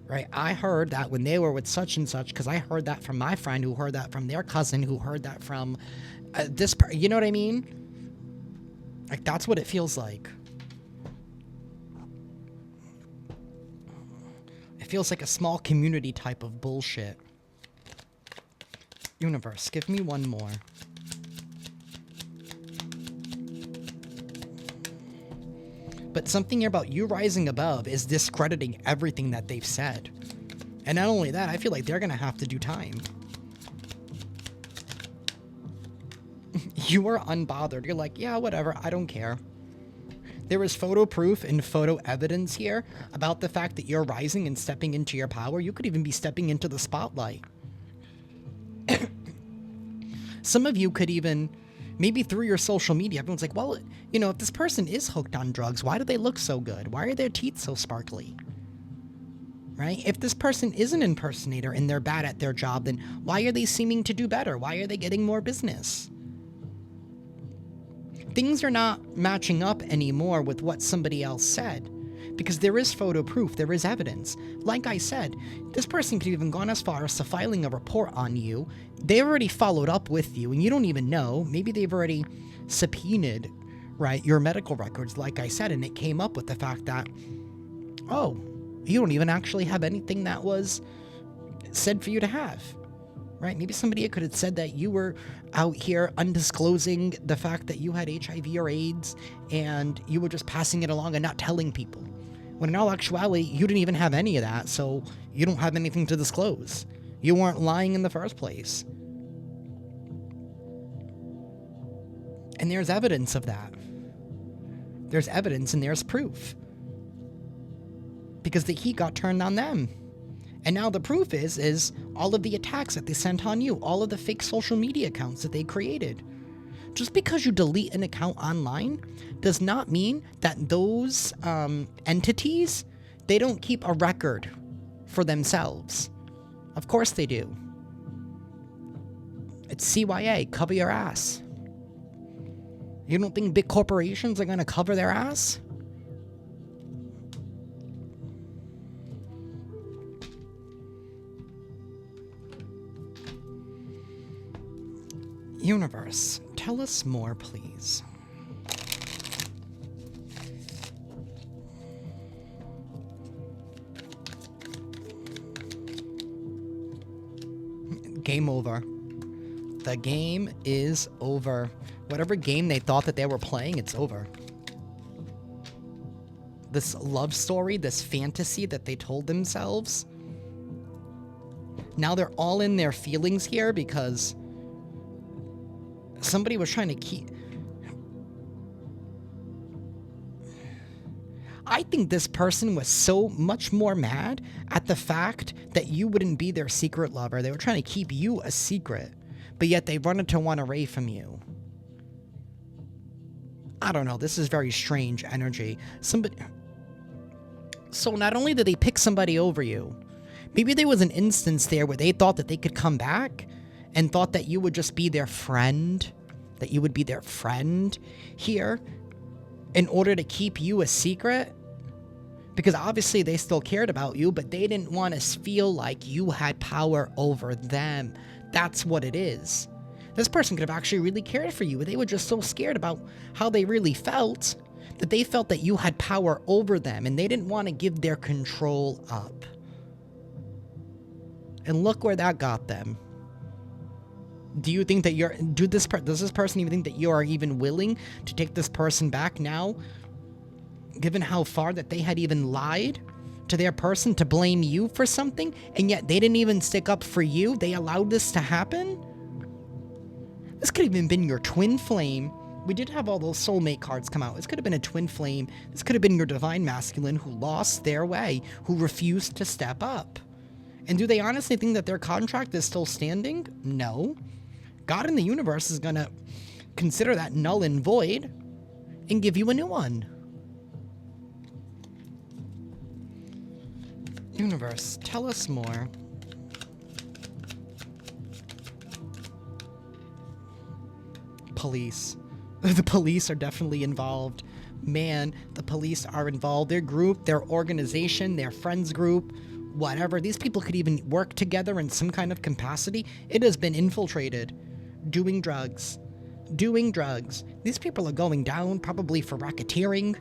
Right? I heard that when they were with such and such, because I heard that from my friend who heard that from their cousin who heard that from you know what I mean? Like, that's what it feels like. It feels like a small community type of bullshit. Universe, give me one more. But something about you rising above is discrediting everything that they've said. And not only that, I feel like they're going to have to do time. You are unbothered. You're like, yeah, whatever, I don't care. There is photo proof and photo evidence here about the fact that you're rising and stepping into your power. You could even be stepping into the spotlight. Some of you could even, maybe through your social media, everyone's like, well, you know, if this person is hooked on drugs, why do they look so good? Why are their teeth so sparkly? Right? If this person is an impersonator and they're bad at their job, then why are they seeming to do better? Why are they getting more business? Things are not matching up anymore with what somebody else said, because there is photo proof, there is evidence. Like I said, this person could have even gone as far as to filing a report on you. They already followed up with you, and you don't even know. Maybe they've already subpoenaed, right, your medical records, like I said, and it came up with the fact that, oh, you don't even actually have anything that was said for you to have. Right? Maybe somebody could have said that you were out here undisclosing the fact that you had HIV or AIDS, and you were just passing it along and not telling people. When in all actuality, you didn't even have any of that, so you don't have anything to disclose. You weren't lying in the first place. And there's evidence of that. There's evidence and there's proof. Because the heat got turned on them. And now the proof is all of the attacks that they sent on you, all of the fake social media accounts that they created. Just because you delete an account online does not mean that those entities, they don't keep a record for themselves. Of course they do. It's CYA, cover your ass. You don't think big corporations are going to cover their ass? Universe, tell us more, please. Game over. The game is over. Whatever game they thought that they were playing, it's over. This love story, this fantasy that they told themselves, now they're all in their feelings here because somebody was trying to keep... I think this person was so much more mad at the fact that you wouldn't be their secret lover. They were trying to keep you a secret, but yet they wanted to run away from you. I don't know. This is very strange energy. So not only did they pick somebody over you, maybe there was an instance there where they thought that they could come back and thought that you would just be their friend, that you would be their friend here in order to keep you a secret. Because obviously they still cared about you, but they didn't want to feel like you had power over them. That's what it is. This person could have actually really cared for you, but they were just so scared about how they really felt that they felt that you had power over them, and they didn't want to give their control up. And look where that got them. Do you think that does this person even think that you are even willing to take this person back now, given how far that they had even lied to their person to blame you for something, and yet they didn't even stick up for you? They allowed this to happen? This could have even been your twin flame. We did have all those soulmate cards come out. This could have been a twin flame. This could have been your divine masculine who lost their way, who refused to step up. And do they honestly think that their contract is still standing? No. God in the universe is going to consider that null and void and give you a new one. Universe, tell us more. Police. The police are definitely involved. Man, the police are involved. Their group, their organization, their friends group, whatever. These people could even work together in some kind of capacity. It has been infiltrated, doing drugs, doing drugs. These people are going down probably for racketeering.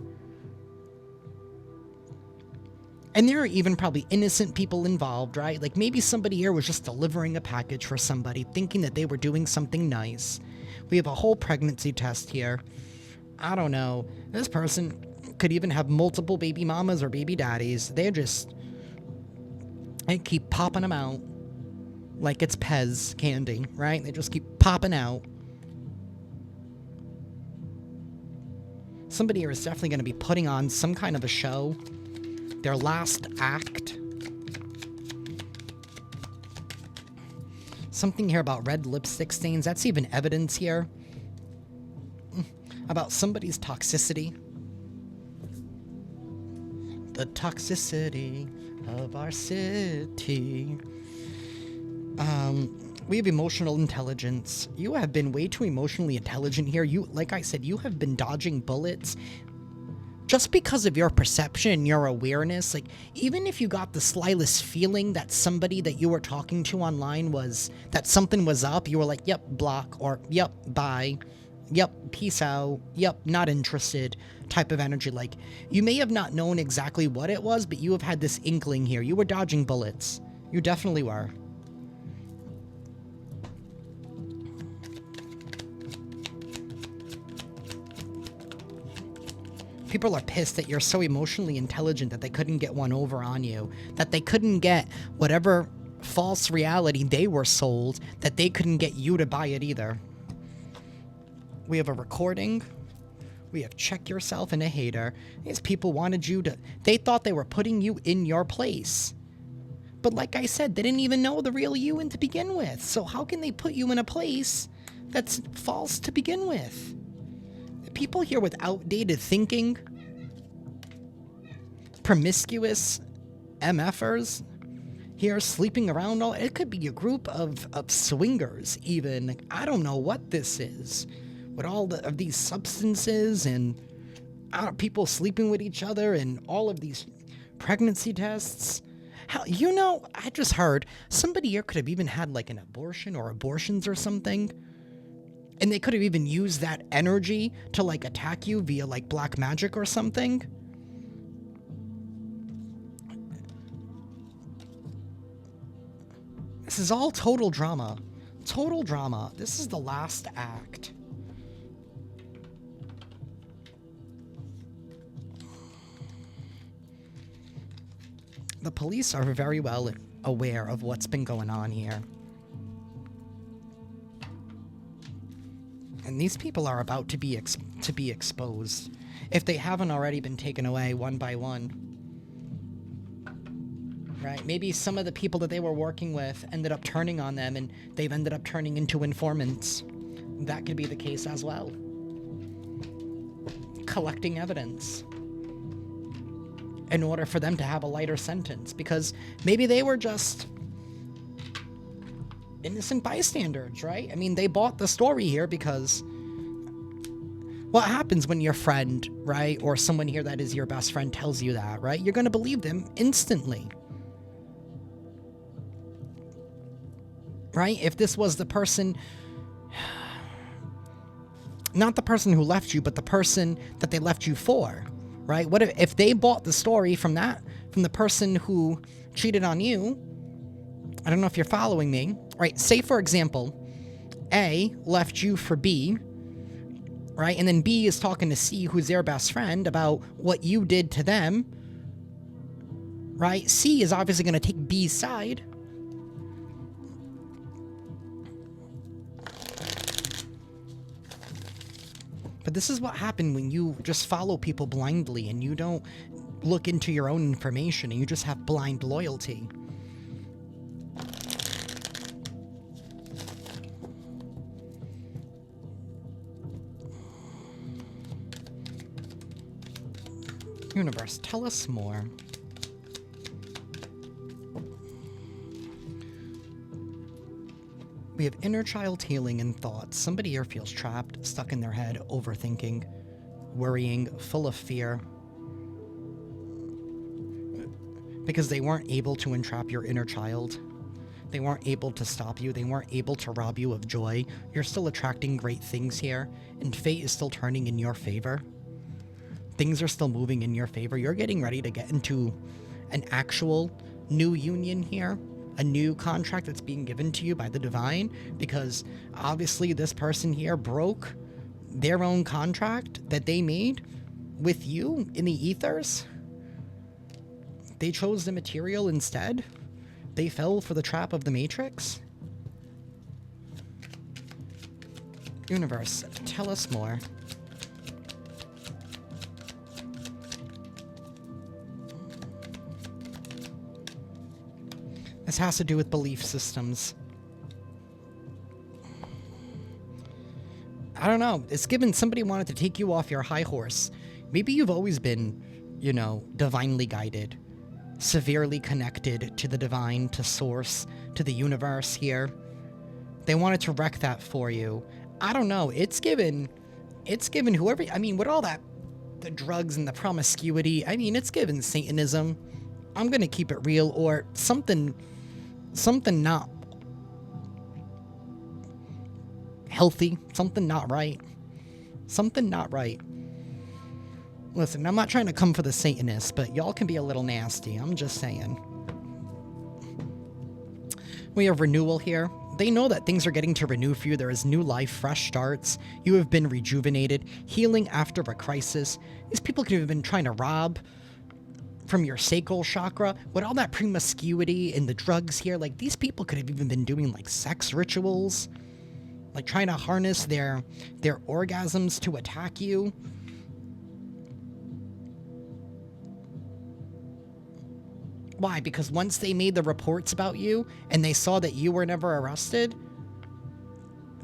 And there are even probably innocent people involved, right? Like maybe somebody here was just delivering a package for somebody, thinking that they were doing something nice. We have a whole pregnancy test here. I don't know. This person could even have multiple baby mamas or baby daddies. They keep popping them out like it's Pez candy, right? They just keep popping out. Somebody here is definitely going to be putting on some kind of a show. Their last act. Something here about red lipstick stains. That's even evidence here. About somebody's toxicity. The toxicity of our city. We have emotional intelligence. You have been way too emotionally intelligent here. Like I said, you have been dodging bullets just because of your perception and your awareness. Like, even if you got the slightest feeling that somebody that you were talking to online that something was up, you were like, yep, block, or yep, bye, yep, peace out, yep, not interested type of energy. Like, you may have not known exactly what it was, but you have had this inkling here. You were dodging bullets. You definitely were. People are pissed that you're so emotionally intelligent that they couldn't get one over on you, that they couldn't get whatever false reality they were sold, that they couldn't get you to buy it either. We have a recording. We have check yourself and a hater. These people wanted you to... They thought they were putting you in your place. But like I said, they didn't even know the real you to begin with. So how can they put you in a place that's false to begin with? People here with outdated thinking, promiscuous MFers here sleeping around. It could be a group of swingers even. I don't know what this is. With all of these substances and people sleeping with each other and all of these pregnancy tests. Hell, I just heard somebody here could have even had like an abortion or abortions or something. And they could have even used that energy to, like, attack you via, like, black magic or something. This is all total drama. Total drama. This is the last act. The police are very well aware of what's been going on here. And these people are about to be exposed, if they haven't already been taken away one by one. Right? Maybe some of the people that they were working with ended up turning on them, and they've ended up turning into informants. That could be the case as well. Collecting evidence in order for them to have a lighter sentence, because maybe they were just innocent bystanders, right? I mean, they bought the story here because what happens when your friend, right, or someone here that is your best friend tells you that, right? You're going to believe them instantly. Right? If this was the person, not the person who left you, but the person that they left you for, right? What if they bought the story from the person who cheated on you? I don't know if you're following me. Right, say for example, A left you for B, right? And then B is talking to C, who's their best friend, about what you did to them, right? C is obviously going to take B's side. But this is what happened when you just follow people blindly and you don't look into your own information and you just have blind loyalty. Universe, tell us more. We have inner child healing and thoughts. Somebody here feels trapped, stuck in their head, overthinking, worrying, full of fear. Because they weren't able to entrap your inner child. They weren't able to stop you. They weren't able to rob you of joy. You're still attracting great things here, and fate is still turning in your favor. Things are still moving in your favor. You're getting ready to get into an actual new union here, a new contract that's being given to you by the divine, because obviously this person here broke their own contract that they made with you in the ethers. They chose the material instead. They fell for the trap of the Matrix. Universe, tell us more. This has to do with belief systems. I don't know. It's given somebody wanted to take you off your high horse. Maybe you've always been, you know, divinely guided, severely connected to the divine, to source, to the universe here. They wanted to wreck that for you. I don't know. It's given whoever, I mean, with all that, the drugs and the promiscuity, I mean, it's given Satanism. I'm going to keep it real, or something not healthy, something not right. Something not right. Listen, I'm not trying to come for the Satanists, but y'all can be a little nasty. I'm just saying. We have renewal here. They know that things are getting to renew for you. There is new life, fresh starts. You have been rejuvenated, healing after a crisis. These people could have been trying to rob from your sacral chakra. With all that promiscuity and the drugs here, like, these people could have even been doing, like, sex rituals. Like, trying to harness their orgasms to attack you. Why? Because once they made the reports about you and they saw that you were never arrested,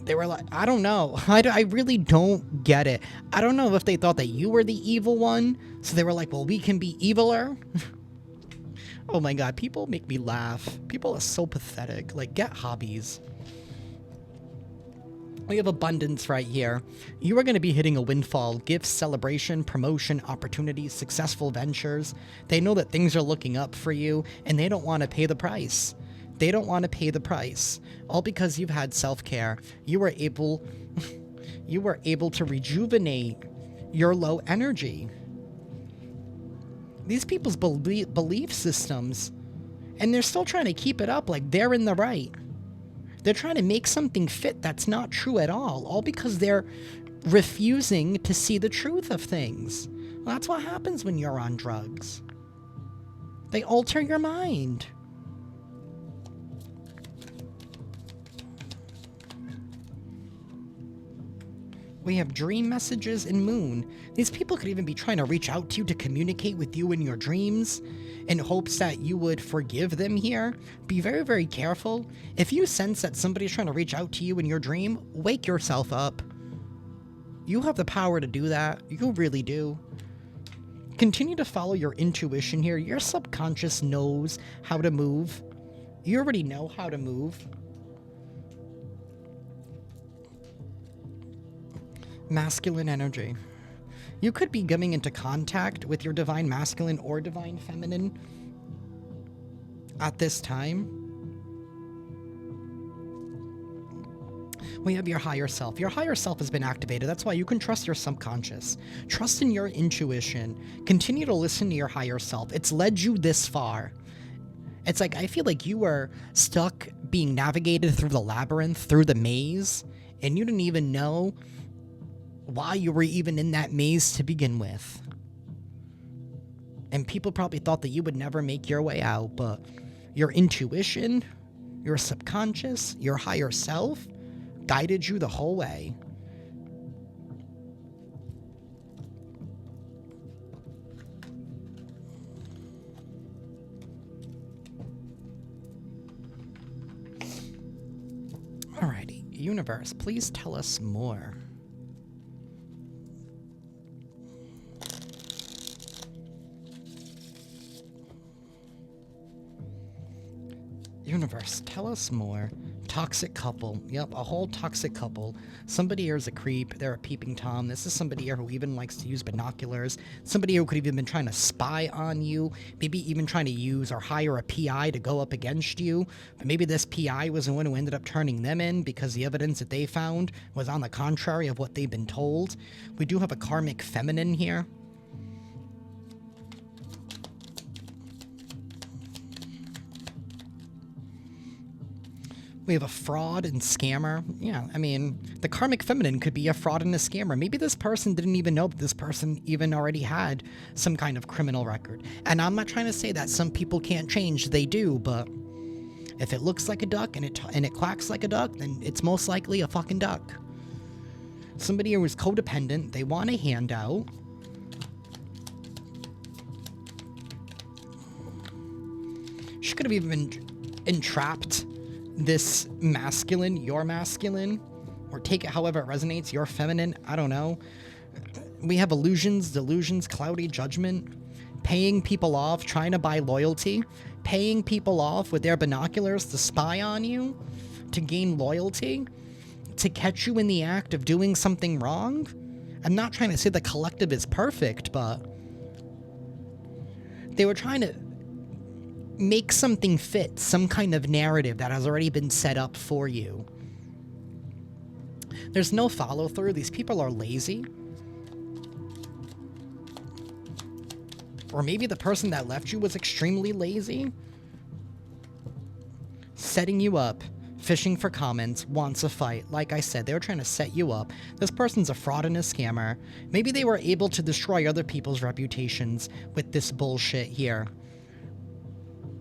they were like, I don't know. I really don't get it. I don't know if they thought that you were the evil one, so they were like, well, we can be eviler. Oh my god, people make me laugh. People are so pathetic. Like, get hobbies. We have abundance right here. You are going to be hitting a windfall. Gifts, celebration, promotion, opportunities, successful ventures. They know that things are looking up for you, and they don't want to pay the price. They don't want to pay the price. All because you've had self-care. You were able to rejuvenate your low energy. These people's belief systems, and they're still trying to keep it up like they're in the right. They're trying to make something fit that's not true at all because they're refusing to see the truth of things. Well, that's what happens when you're on drugs. They alter your mind. We have dream messages and moon. These people could even be trying to reach out to you to communicate with you in your dreams in hopes that you would forgive them here. Be very, very careful. If you sense that somebody's trying to reach out to you in your dream, wake yourself up. You have the power to do that. You really do. Continue to follow your intuition here. Your subconscious knows how to move. You already know how to move. Masculine energy. You could be coming into contact with your divine masculine or divine feminine at this time. We have your higher self. Your higher self has been activated. That's why you can trust your subconscious. Trust in your intuition. Continue to listen to your higher self. It's led you this far. It's like, I feel like you were stuck being navigated through the labyrinth, through the maze, and you didn't even know why you were even in that maze to begin with. And people probably thought that you would never make your way out, but your intuition, your subconscious, your higher self guided you the whole way. Alrighty, universe, please tell us more. Universe, tell us more. toxic couple. Yep, a whole toxic couple. Somebody here is a creep. They're a peeping Tom. This is somebody here who even likes to use binoculars. Somebody who could have even been trying to spy on you. Maybe even trying to use or hire a PI to go up against you. But maybe this PI was the one who ended up turning them in because the evidence that they found was on the contrary of what they've been told. We do have a karmic feminine here. We have a fraud and scammer. Yeah, I mean, the karmic feminine could be a fraud and a scammer. Maybe this person didn't even know that this person even already had some kind of criminal record. And I'm not trying to say that some people can't change. They do, but if it looks like a duck and it quacks like a duck, then it's most likely a fucking duck. Somebody who is codependent. They want a handout. She could have even been entrapped. This masculine, your masculine, or take it however it resonates, your feminine, I don't know. We have illusions, delusions, cloudy judgment, paying people off, trying to buy loyalty, paying people off with their binoculars to spy on you, to gain loyalty, to catch you in the act of doing something wrong. I'm not trying to say the collective is perfect, but they were trying to make something fit, some kind of narrative that has already been set up for you. There's no follow through. These people are lazy. Or maybe the person that left you was extremely lazy. Setting you up, fishing for comments, wants a fight. Like I said, they were trying to set you up. This person's a fraud and a scammer. Maybe they were able to destroy other people's reputations with this bullshit here.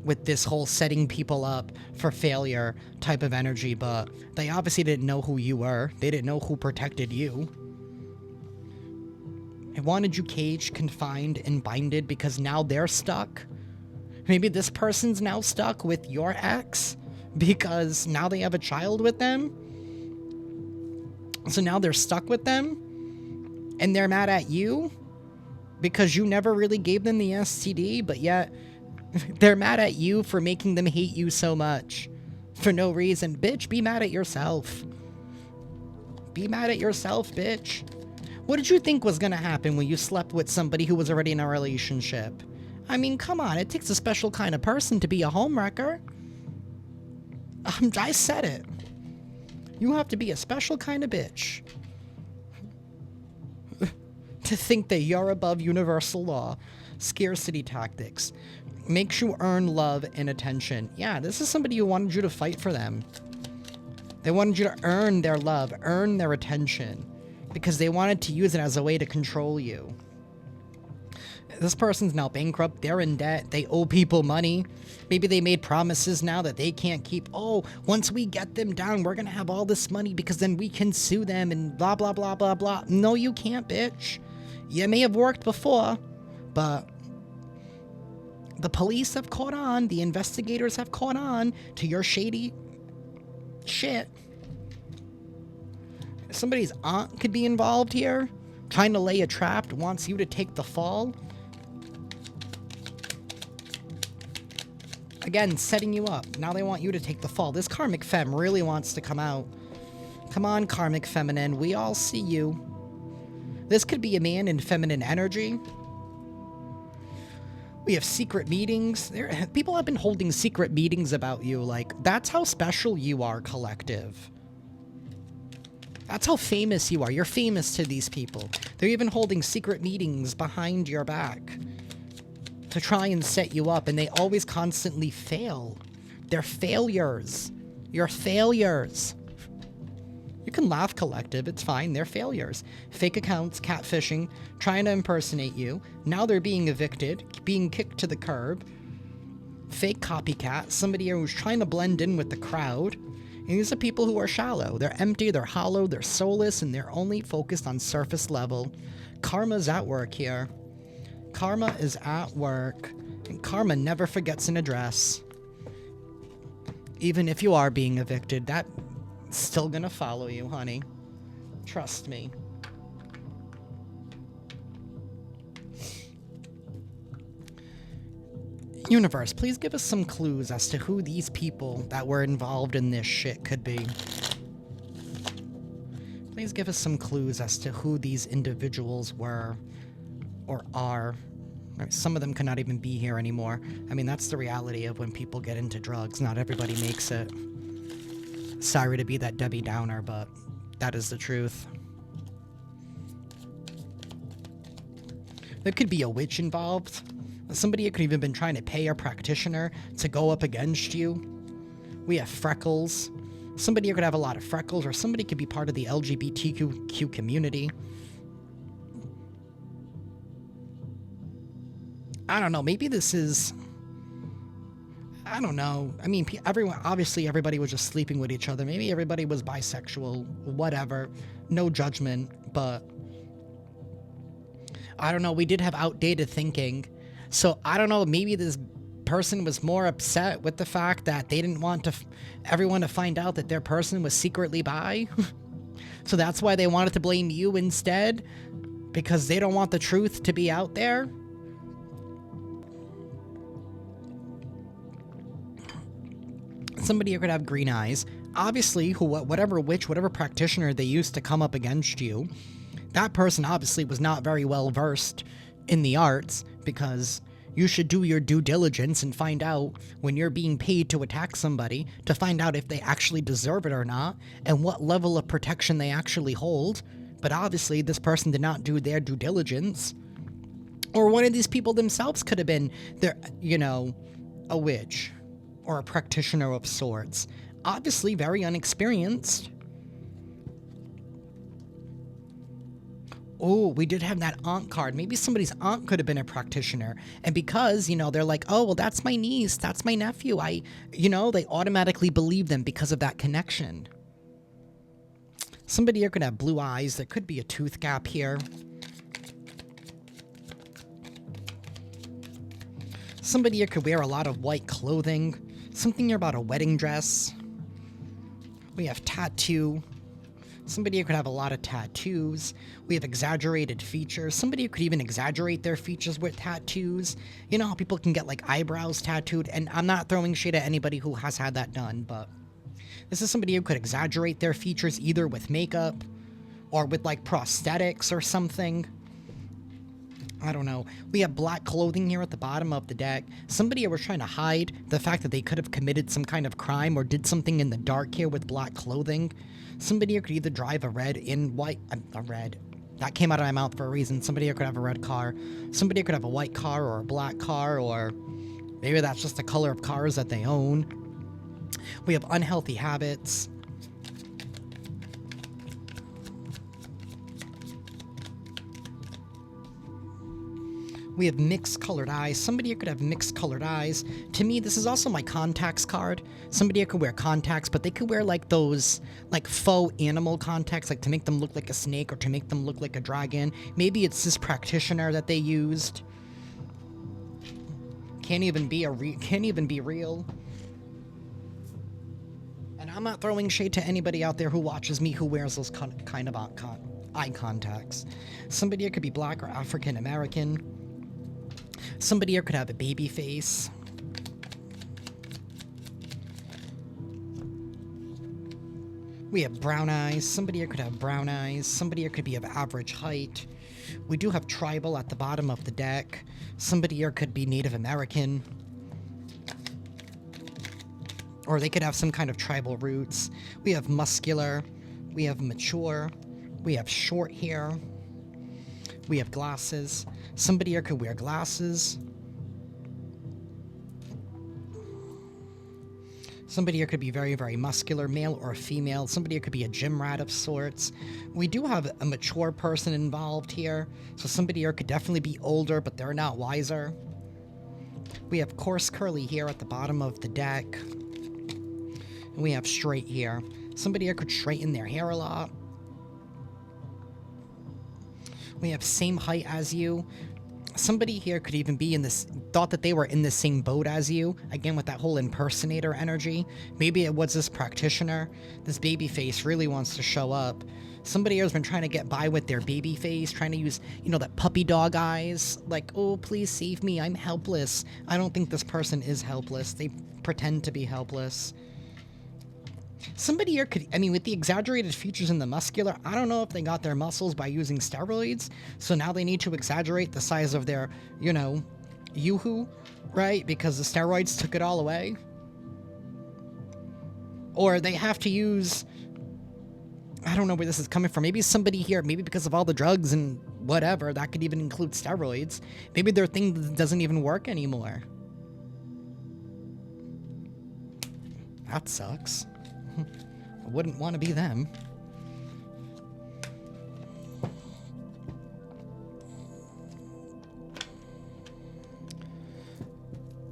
With this whole setting people up for failure type of energy, but they obviously didn't know who you were. They didn't know who protected you. They wanted you caged, confined, and binded because now they're stuck. Maybe this person's now stuck with your ex because now they have a child with them. So now they're stuck with them and they're mad at you because you never really gave them the STD, but yet they're mad at you for making them hate you so much. For no reason. Bitch, be mad at yourself. Be mad at yourself, bitch. What did you think was gonna happen when you slept with somebody who was already in a relationship? I mean, come on. It takes a special kind of person to be a homewrecker. I said it. You have to be a special kind of bitch. To think that you're above universal law. Scarcity tactics. Makes you earn love and attention. Yeah, this is somebody who wanted you to fight for them. They wanted you to earn their love, earn their attention, because they wanted to use it as a way to control you. This person's now bankrupt. They're in debt. They owe people money. Maybe they made promises now that they can't keep. Oh, once we get them down, we're going to have all this money because then we can sue them and blah, blah, blah, blah, blah. No, you can't, bitch. You may have worked before, but the police have caught on, the investigators have caught on to your shady shit. Somebody's aunt could be involved here, trying to lay a trap, wants you to take the fall. Again, setting you up. Now they want you to take the fall. This karmic femme really wants to come out. Come on, karmic feminine, we all see you. This could be a man in feminine energy. We have secret meetings. People have been holding secret meetings about you. Like, that's how special you are, collective. That's how famous you are. You're famous to these people. They're even holding secret meetings behind your back to try and set you up, and they always constantly fail. They're failures. You're failures. You can laugh, collective. It's fine. They're failures. Fake accounts, catfishing, trying to impersonate you. Now they're being evicted, being kicked to the curb. Fake copycat. Somebody who's trying to blend in with the crowd. And these are people who are shallow. They're empty, they're hollow, they're soulless, and they're only focused on surface level. Karma's at work here. Karma is at work. And karma never forgets an address. Even if you are being evicted, that's still gonna follow you, honey. Trust me. Universe, please give us some clues as to who these people that were involved in this shit could be. Please give us some clues as to who these individuals were or are. Some of them cannot even be here anymore. I mean, that's the reality of when people get into drugs. Not everybody makes it. Sorry to be that Debbie Downer, but that is the truth. There could be a witch involved. Somebody could even been trying to pay a practitioner to go up against you. We have freckles. Somebody could have a lot of freckles, or somebody could be part of the LGBTQ community. I don't know. Maybe this is... I don't know. I mean, obviously everybody was just sleeping with each other. Maybe everybody was bisexual, whatever. No judgment, but... I don't know. We did have outdated thinking. So, I don't know. Maybe this person was more upset with the fact that they didn't want everyone to find out that their person was secretly bi. So that's why they wanted to blame you instead, because they don't want the truth to be out there. Somebody could have green eyes. Obviously, whatever witch, whatever practitioner they used to come up against you, that person obviously was not very well versed in the arts, because you should do your due diligence and find out when you're being paid to attack somebody, to find out if they actually deserve it or not, and what level of protection they actually hold. But obviously, this person did not do their due diligence. Or one of these people themselves could have been, a witch or a practitioner of sorts. Obviously, very unexperienced. Oh, we did have that aunt card. Maybe somebody's aunt could have been a practitioner. And because, they're like, oh, well, that's my niece, that's my nephew. They automatically believe them because of that connection. Somebody here could have blue eyes. There could be a tooth gap here. Somebody here could wear a lot of white clothing. Something here about a wedding dress. We have tattoo. Somebody who could have a lot of tattoos. We have exaggerated features. Somebody who could even exaggerate their features with tattoos. You know how people can get like eyebrows tattooed? And I'm not throwing shade at anybody who has had that done, but this is somebody who could exaggerate their features either with makeup or with like prosthetics or something. I don't know. We have black clothing here at the bottom of the deck. Somebody was trying to hide the fact that they could have committed some kind of crime or did something in the dark here with black clothing. Somebody could either drive a red in white... a red. That came out of my mouth for a reason. Somebody could have a red car. Somebody could have a white car or a black car, or maybe that's just the color of cars that they own. We have unhealthy habits. We have mixed colored eyes. Somebody could have mixed colored eyes. To me, this is also my contacts card. Somebody could wear contacts, but they could wear like those like faux animal contacts, like to make them look like a snake or to make them look like a dragon. Maybe it's this practitioner that they used. Can't even be real. And I'm not throwing shade to anybody out there who watches me who wears those kind of eye contacts. Somebody could be black or African American. Somebody here could have a baby face. We have brown eyes. Somebody here could have brown eyes. Somebody here could be of average height. We do have tribal at the bottom of the deck. Somebody here could be Native American. Or they could have some kind of tribal roots. We have muscular. We have mature. We have short hair. We have glasses. Somebody here could wear glasses. Somebody here could be very, very muscular, male or female. Somebody here could be a gym rat of sorts. We do have a mature person involved here. So somebody here could definitely be older, but they're not wiser. We have coarse curly hair at the bottom of the deck. And we have straight hair. Somebody here could straighten their hair a lot. We have same height as you. Somebody here could even be in this, thought that they were in the same boat as you, again with that whole impersonator energy. Maybe it was this practitioner. This baby face really wants to show up. Somebody has been trying to get by with their baby face, trying to use, that puppy dog eyes, like, oh, please save me, I'm helpless. I don't think this person is helpless. They pretend to be helpless. Somebody here could, with the exaggerated features in the muscular, I don't know if they got their muscles by using steroids, so now they need to exaggerate the size of their, yoo-hoo, right? Because the steroids took it all away. Or they have to use, I don't know where this is coming from. Maybe somebody here, maybe because of all the drugs and whatever, that could even include steroids. Maybe their thing doesn't even work anymore. That sucks. I wouldn't want to be them.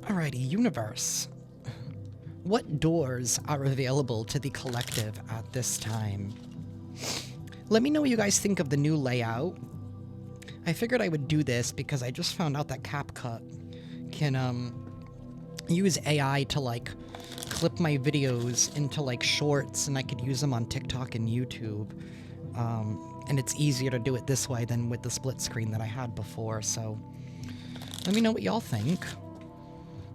Alrighty, universe. What doors are available to the collective at this time? Let me know what you guys think of the new layout. I figured I would do this because I just found out that CapCut can use AI to clip my videos into shorts, and I could use them on TikTok and YouTube. And it's easier to do it this way than with the split screen that I had before, so let me know what y'all think.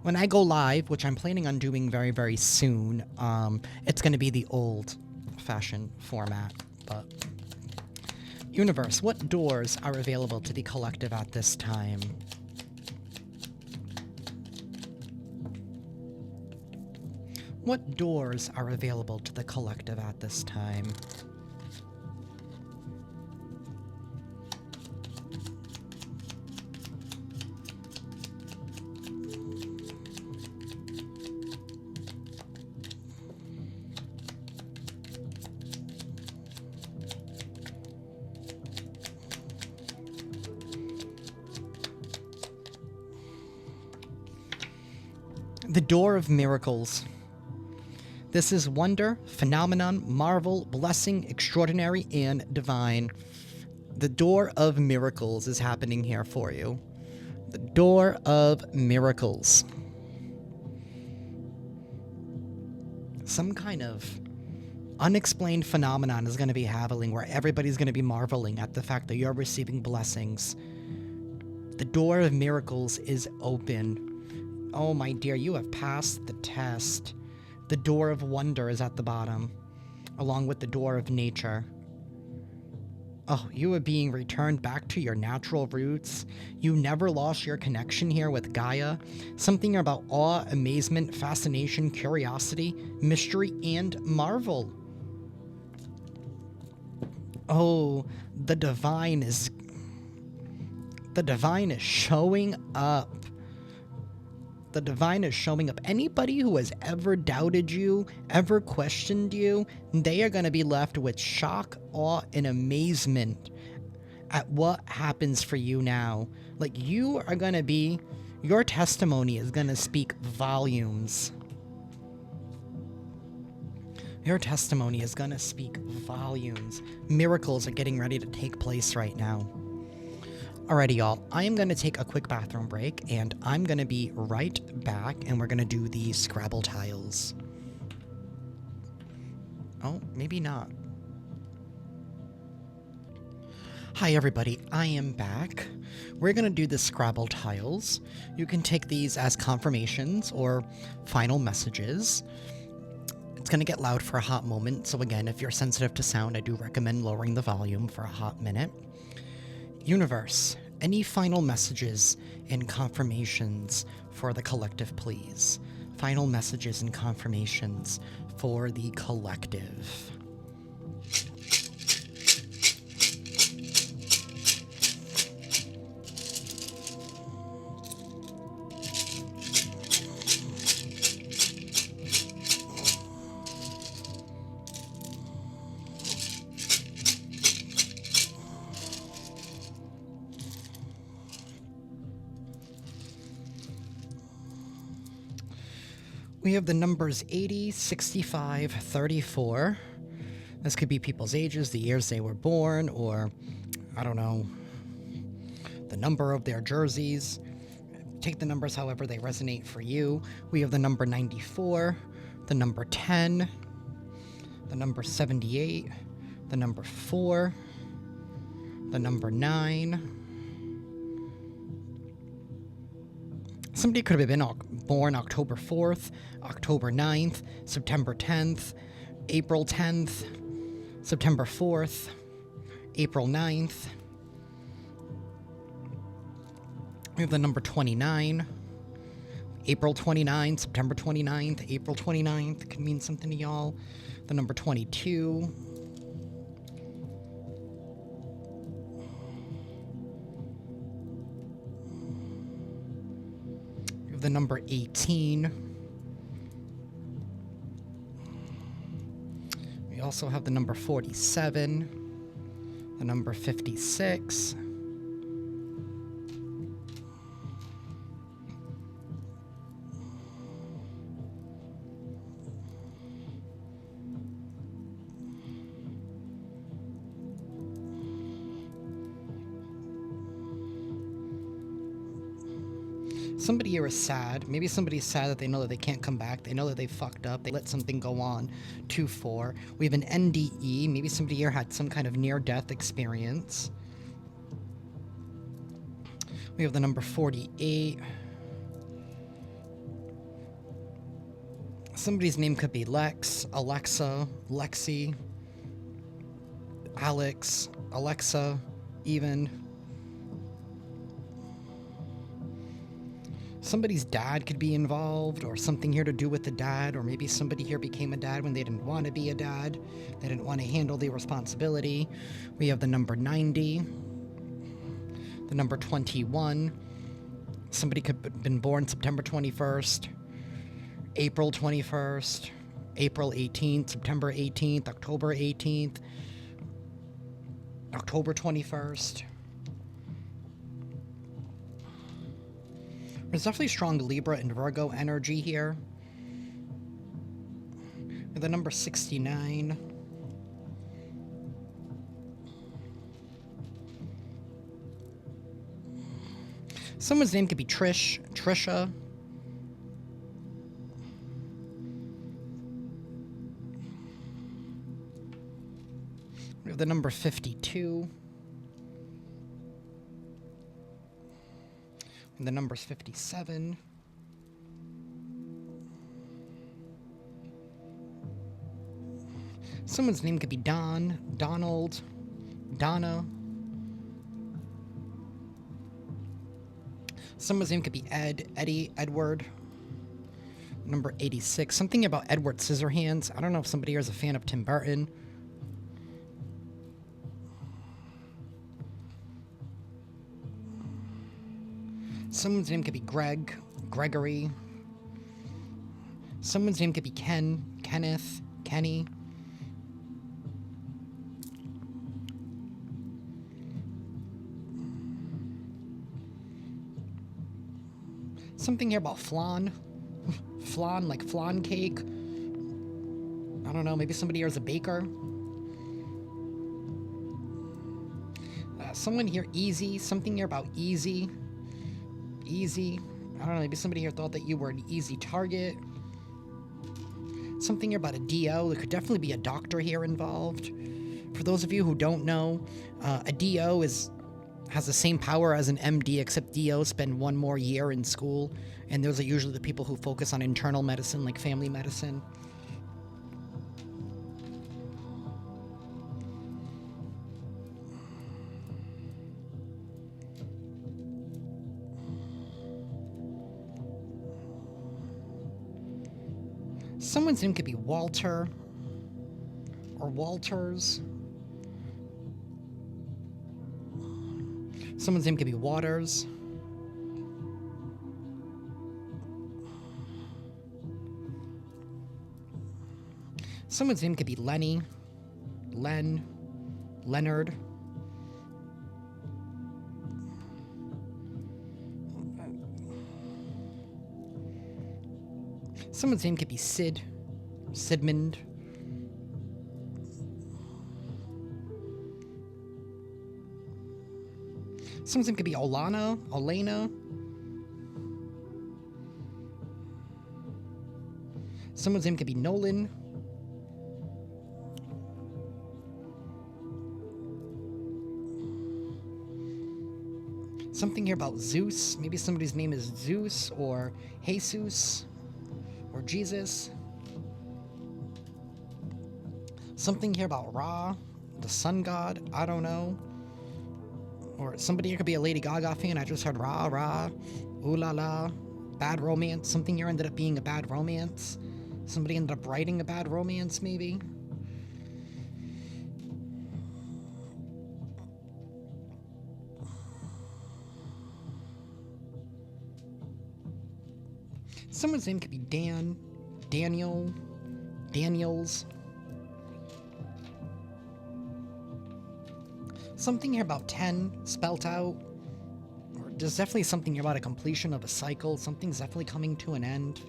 When I go live, which I'm planning on doing very, very soon, it's going to be the old-fashioned format, but... Universe, what doors are available to the collective at this time? What doors are available to the collective at this time? The Door of Miracles. This is wonder, phenomenon, marvel, blessing, extraordinary, and divine. The Door of Miracles is happening here for you. The Door of Miracles. Some kind of unexplained phenomenon is going to be happening where everybody's going to be marveling at the fact that you're receiving blessings. The Door of Miracles is open. Oh, my dear, you have passed the test. The Door of Wonder is at the bottom, along with the Door of Nature. Oh, you are being returned back to your natural roots. You never lost your connection here with Gaia. Something about awe, amazement, fascination, curiosity, mystery, and marvel. Oh, the divine is showing up. The divine is showing up. Anybody who has ever doubted you, ever questioned you, they are going to be left with shock, awe, and amazement at what happens for you now. You are going to be, your testimony is going to speak volumes. Your testimony is going to speak volumes. Miracles are getting ready to take place right now. Alrighty, y'all, I am going to take a quick bathroom break, and I'm going to be right back, and we're going to do the Scrabble tiles. Oh, maybe not. Hi, everybody, I am back. We're going to do the Scrabble tiles. You can take these as confirmations or final messages. It's going to get loud for a hot moment, so again, if you're sensitive to sound, I do recommend lowering the volume for a hot minute. Universe, any final messages and confirmations for the collective, please? Final messages and confirmations for the collective. We have the numbers 80, 65, 34. This could be people's ages, the years they were born, or, I don't know, the number of their jerseys. Take the numbers however they resonate for you. We have the number 94, the number 10, the number 78, the number 4, the number 9. Somebody could have been born October 4th, October 9th, September 10th, April 10th, September 4th, April 9th. We have the number 29, April 29th, September 29th, April 29th could mean something to y'all. The number 22. We have the number 18. We also have the number 47, the number 56. Somebody here is sad. Maybe somebody's sad that they know that they can't come back. They know that they fucked up. They let something go on. 2-4. We have an NDE. Maybe somebody here had some kind of near-death experience. We have the number 48. Somebody's name could be Lex, Alexa, Lexi, Alex, Alexa, even. Somebody's dad could be involved, or something here to do with the dad, or maybe somebody here became a dad when they didn't want to be a dad. They didn't want to handle the responsibility. We have the number 90, the number 21. Somebody could have been born September 21st, April 21st, April 18th, September 18th, October 18th, October 21st. There's definitely strong Libra and Virgo energy here. With the number 69. Someone's name could be Trish, Trisha. We have the number 52. And the number's 57. Someone's name could be Don, Donald, Donna. Someone's name could be Ed, Eddie, Edward. Number 86. Something about Edward Scissorhands. I don't know if somebody here is a fan of Tim Burton. Someone's name could be Greg, Gregory. Someone's name could be Ken, Kenneth, Kenny. Something here about flan. Flan, like flan cake. I don't know, maybe somebody here is a baker. Someone here, easy. Something here about easy. Easy. I don't know, maybe somebody here thought that you were an easy target. Something here about a DO. There could definitely be a doctor here involved. For those of you who don't know, a DO has the same power as an MD, except DOs spend one more year in school, and those are usually the people who focus on internal medicine, like family medicine. Someone's name could be Walter or Walters. Someone's name could be Waters. Someone's name could be Lenny, Len, Leonard. Someone's name could be Sid, Sidmund. Someone's name could be Olena. Someone's name could be Nolan. Something here about Zeus. Maybe somebody's name is Zeus or Jesus or Jesus. Something here about Ra, the sun god. I don't know. Or somebody here could be a Lady Gaga fan. I just heard Ra, Ra, ooh la la. Bad romance. Something here ended up being a bad romance. Somebody ended up writing a bad romance, maybe. Someone's name could be Dan, Daniel, Daniels. Something here about 10 spelt out. Or there's definitely something here about a completion of a cycle. Something's definitely coming to an end.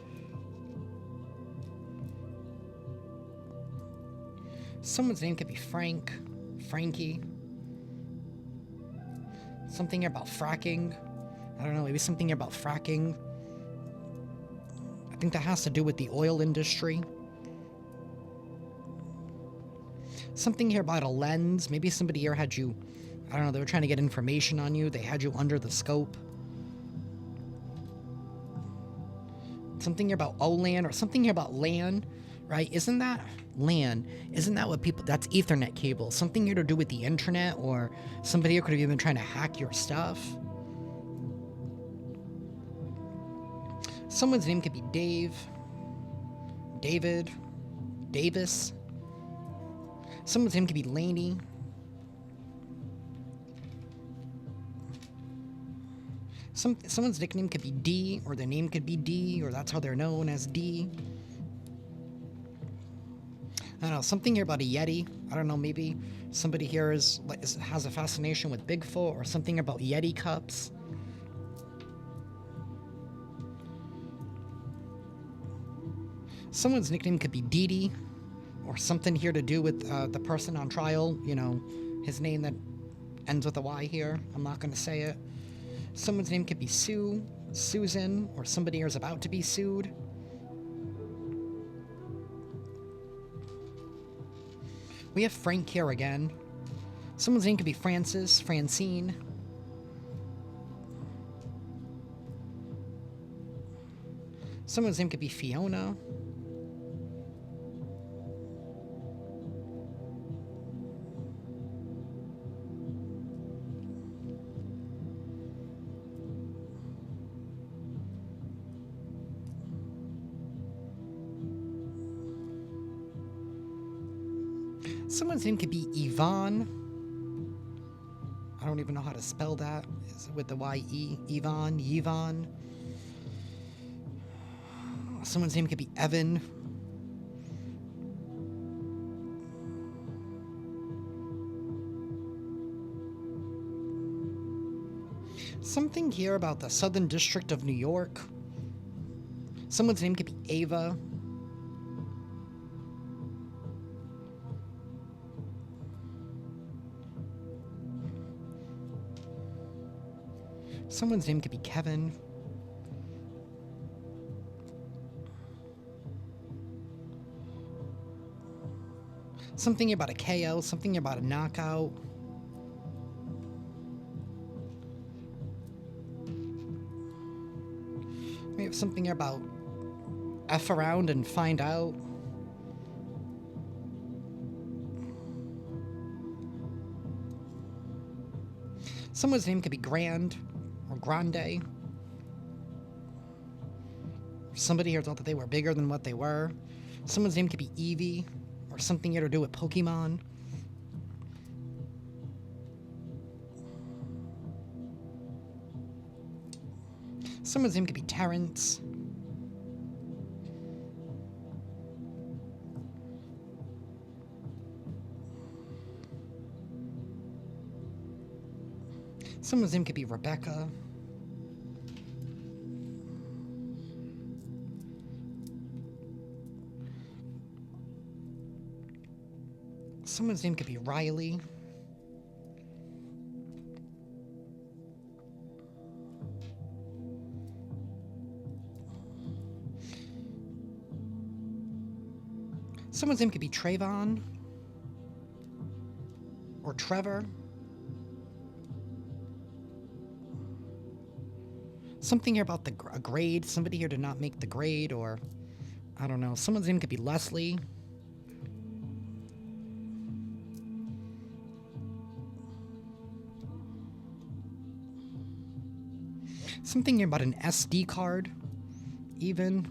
Someone's name could be Frank, Frankie. Something here about fracking. I don't know, maybe something here about fracking. I think that has to do with the oil industry. Something here about a lens. Maybe somebody here had you, I don't know, they were trying to get information on you. They had you under the scope. Something here about OLAN or something here about LAN, right? Isn't that LAN? Isn't that what people, that's Ethernet cable. Something here to do with the internet, or somebody here could have even been trying to hack your stuff. Someone's name could be Dave, David, Davis. Someone's name could be Laney. Someone's nickname could be D, or their name could be D, or that's how they're known, as D. I don't know, something here about a Yeti. I don't know, maybe somebody here has a fascination with Bigfoot, or something about Yeti cups. Someone's nickname could be Dee Dee, or something here to do with the person on trial, you know, his name that ends with a Y here. I'm not going to say it. Someone's name could be Sue, Susan, or somebody here is about to be sued. We have Frank here again. Someone's name could be Francis, Francine. Someone's name could be Fiona. Someone's name could be Yvonne. I don't even know how to spell that. Is it with the Y-E? Yvonne? Yvonne? Someone's name could be Evan. Something here about the Southern District of New York. Someone's name could be Ava. Someone's name could be Kevin. Something about a KO, something about a knockout. We have something about F around and find out. Someone's name could be Grand or Grande. Somebody here thought that they were bigger than what they were. Someone's name could be Eevee, or something here to do with Pokemon. Someone's name could be Terrence. Someone's name could be Rebecca. Someone's name could be Riley. Someone's name could be Trayvon or Trevor. Something here about a grade. Somebody here did not make the grade, or I don't know. Someone's name could be Leslie. Something here about an SD card, even.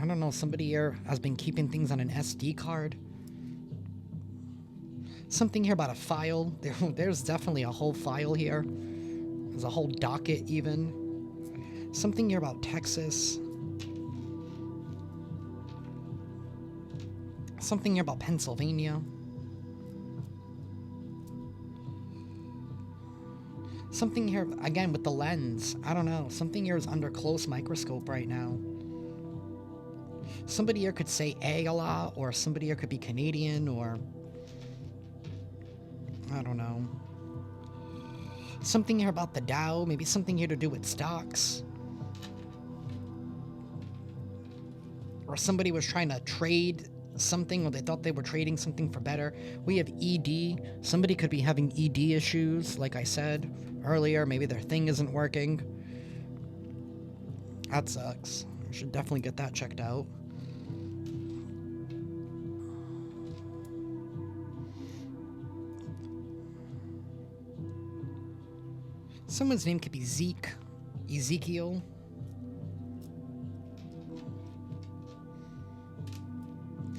I don't know, somebody here has been keeping things on an SD card. Something here about a file. There's definitely a whole file here. There's a whole docket, even. Something here about Texas. Something here about Pennsylvania. Something here, again, with the lens. I don't know. Something here is under close microscope right now. Somebody here could say a lot, or somebody here could be Canadian, or I don't know. Something here about the Dow, maybe something here to do with stocks. Or somebody was trying to trade something, or they thought they were trading something for better. We have ED. Somebody could be having ED issues, like I said earlier. Maybe their thing isn't working. That sucks. We should definitely get that checked out. Someone's name could be Zeke, Ezekiel.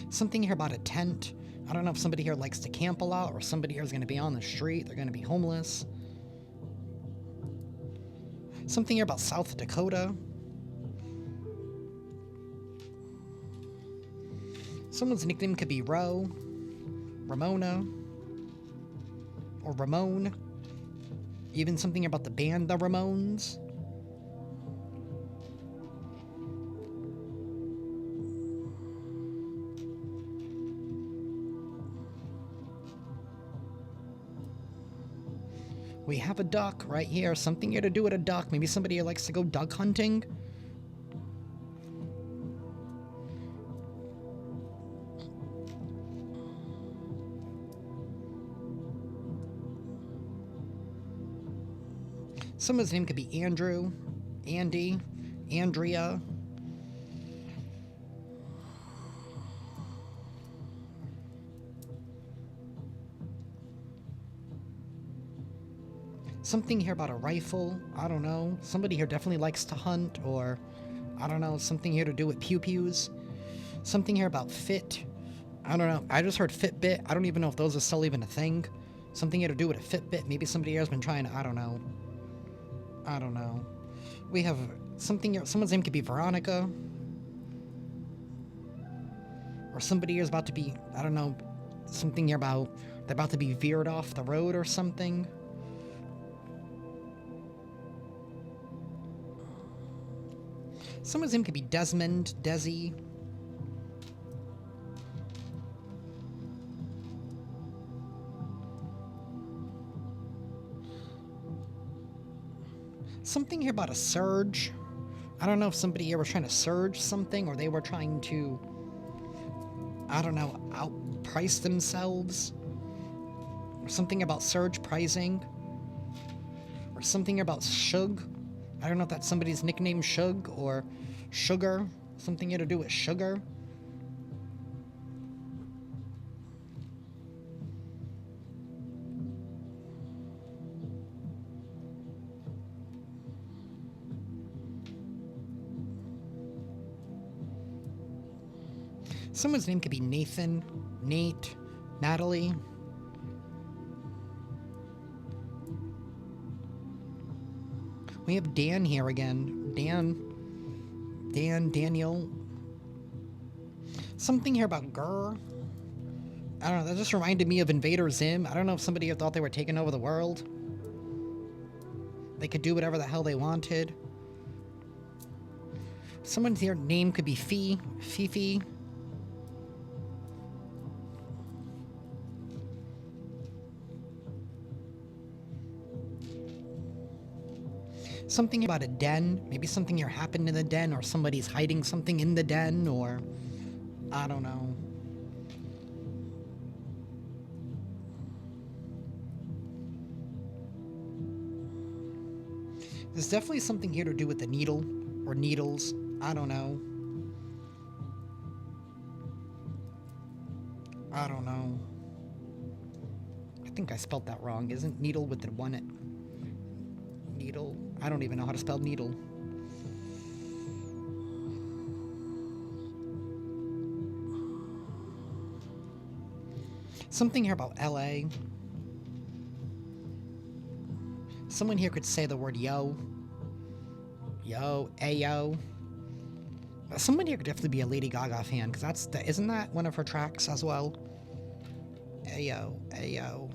Something here about a tent. I don't know if somebody here likes to camp a lot, or somebody here is going to be on the street. They're going to be homeless. Something here about South Dakota. Someone's nickname could be Ro, Ramona, or Ramone. Even something about the band The Ramones. We have a duck right here. Something here to do with a duck. Maybe somebody here likes to go duck hunting. Someone's name could be Andrew, Andy, Andrea. Something here about a rifle. I don't know. Somebody here definitely likes to hunt, or I don't know, something here to do with pew-pews. Something here about fit. I don't know. I just heard Fitbit. I don't even know if those are still even a thing. Something here to do with a Fitbit. Maybe somebody here has been trying to, I don't know. We have something here. Someone's name could be Veronica. Or somebody here is about to be, I don't know, something here about, they're about to be veered off the road or something. Someone's name could be Desmond, Desi. Something here about a surge. I don't know if somebody here was trying to surge something, or they were trying to, I don't know, outprice themselves. Or something about surge pricing. Or something about Shug. I don't know if that's somebody's nickname, Shug, or Sugar. Something here to do with sugar. Someone's name could be Nathan, Nate, Natalie. We have Dan here again. Daniel. Something here about Gurr. I don't know, that just reminded me of Invader Zim. I don't know if somebody here thought they were taking over the world. They could do whatever the hell they wanted. Someone's here name could be Fifi. Something about a den. Maybe something here happened in the den, or somebody's hiding something in the den, or I don't know. There's definitely something here to do with the needle or needles. I don't know. I don't know. I think I spelled that wrong. Isn't needle with the one at needle? I don't even know how to spell needle. Something here about LA. Someone here could say the word yo. Yo, ayo. Someone here could definitely be a Lady Gaga fan, because isn't that one of her tracks as well? Ayo, ayo.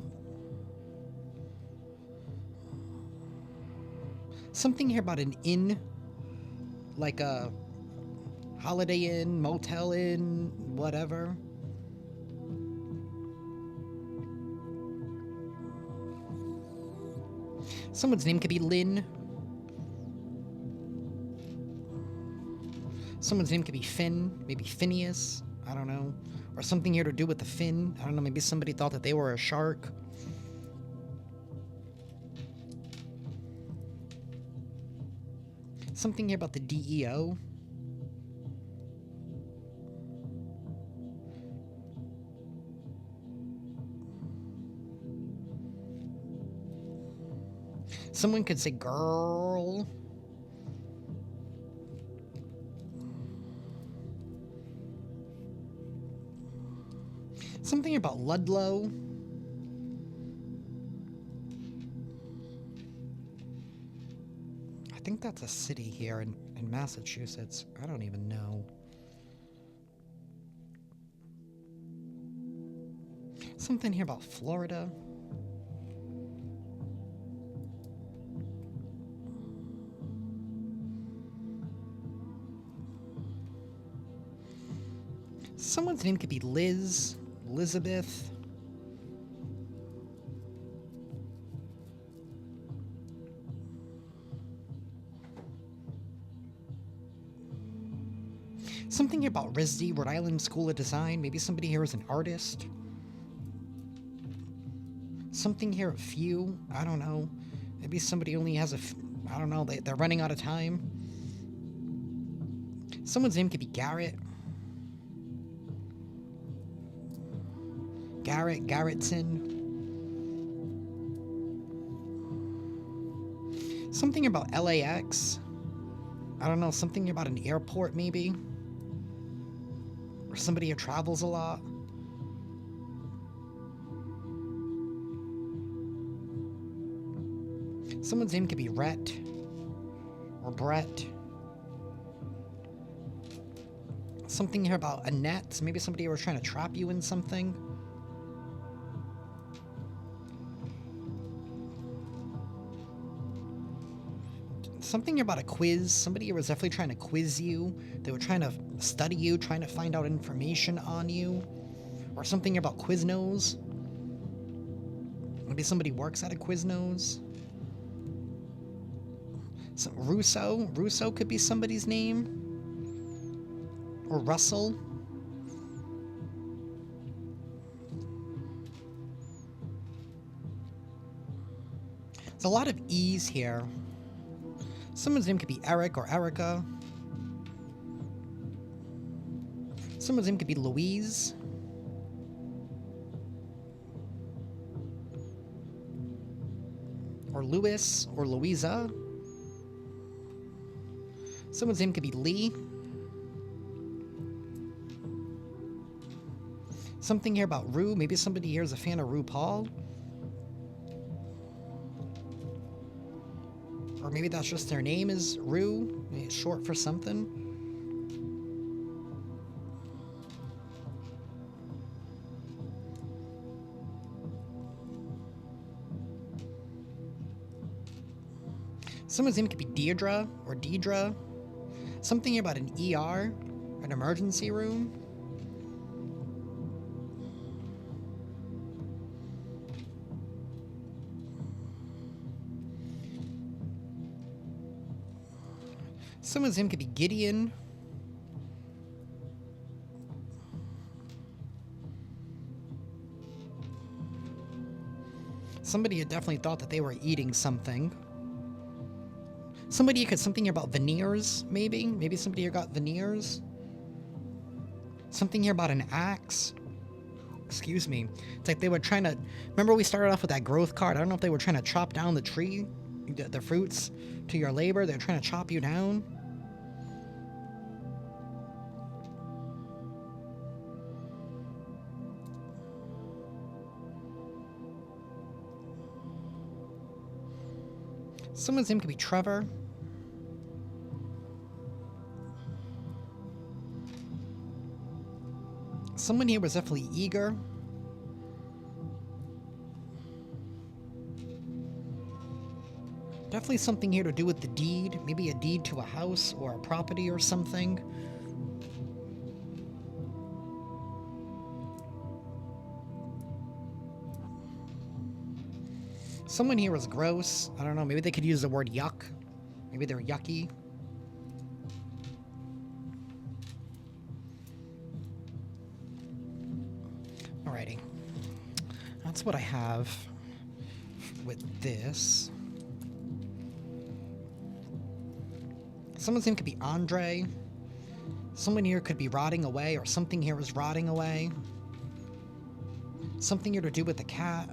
Something here about an inn, like a Holiday Inn, Motel Inn, whatever. Someone's name could be Lynn. Someone's name could be Finn, maybe Phineas, I don't know. Or something here to do with the fin. I don't know, maybe somebody thought that they were a shark. Something here about the DEO. Someone could say girl. Something about Ludlow. I think that's a city here in Massachusetts. I don't even know. Something here about Florida. Someone's name could be Liz, Elizabeth. Something here about RISD, Rhode Island School of Design. Maybe somebody here is an artist. Something here at few. I don't know. Maybe somebody only has I don't know. They're running out of time. Someone's name could be Garrett. Garrettson. Something about LAX. I don't know, something about an airport maybe? Or somebody who travels a lot? Someone's name could be Rhett. Or Brett. Something here about a net. Maybe somebody who was trying to trap you in something. Something about a quiz. Somebody was definitely trying to quiz you. They were trying to study you, trying to find out information on you. Or something about Quiznos. Maybe somebody works at a Quiznos. Russo. Russo could be somebody's name. Or Russell. There's a lot of E's here. Someone's name could be Eric or Erica. Someone's name could be Louise. Or Louis or Louisa. Someone's name could be Lee. Something here about Rue. Maybe somebody here is a fan of RuPaul. Or maybe that's just their name is Rue. Maybe it's short for something. Someone's name could be Deirdre or Deidre. Something about an ER, an emergency room. Someone's name could be Gideon. Somebody had definitely thought that they were eating something. Somebody could something here about veneers, maybe? Maybe somebody here got veneers? Something here about an axe? Excuse me. It's like they were trying to... Remember we started off with that growth card? I don't know if they were trying to chop down the tree, the fruits to your labor. They're trying to chop you down. Someone's name could be Trevor. Someone here was definitely eager. Definitely something here to do with the deed. Maybe a deed to a house or a property or something. Someone here was gross. I don't know. Maybe they could use the word yuck. Maybe they're yucky. Alrighty. That's what I have with this. Someone's name could be Andre. Someone here could be rotting away, or something here is rotting away. Something here to do with the cat.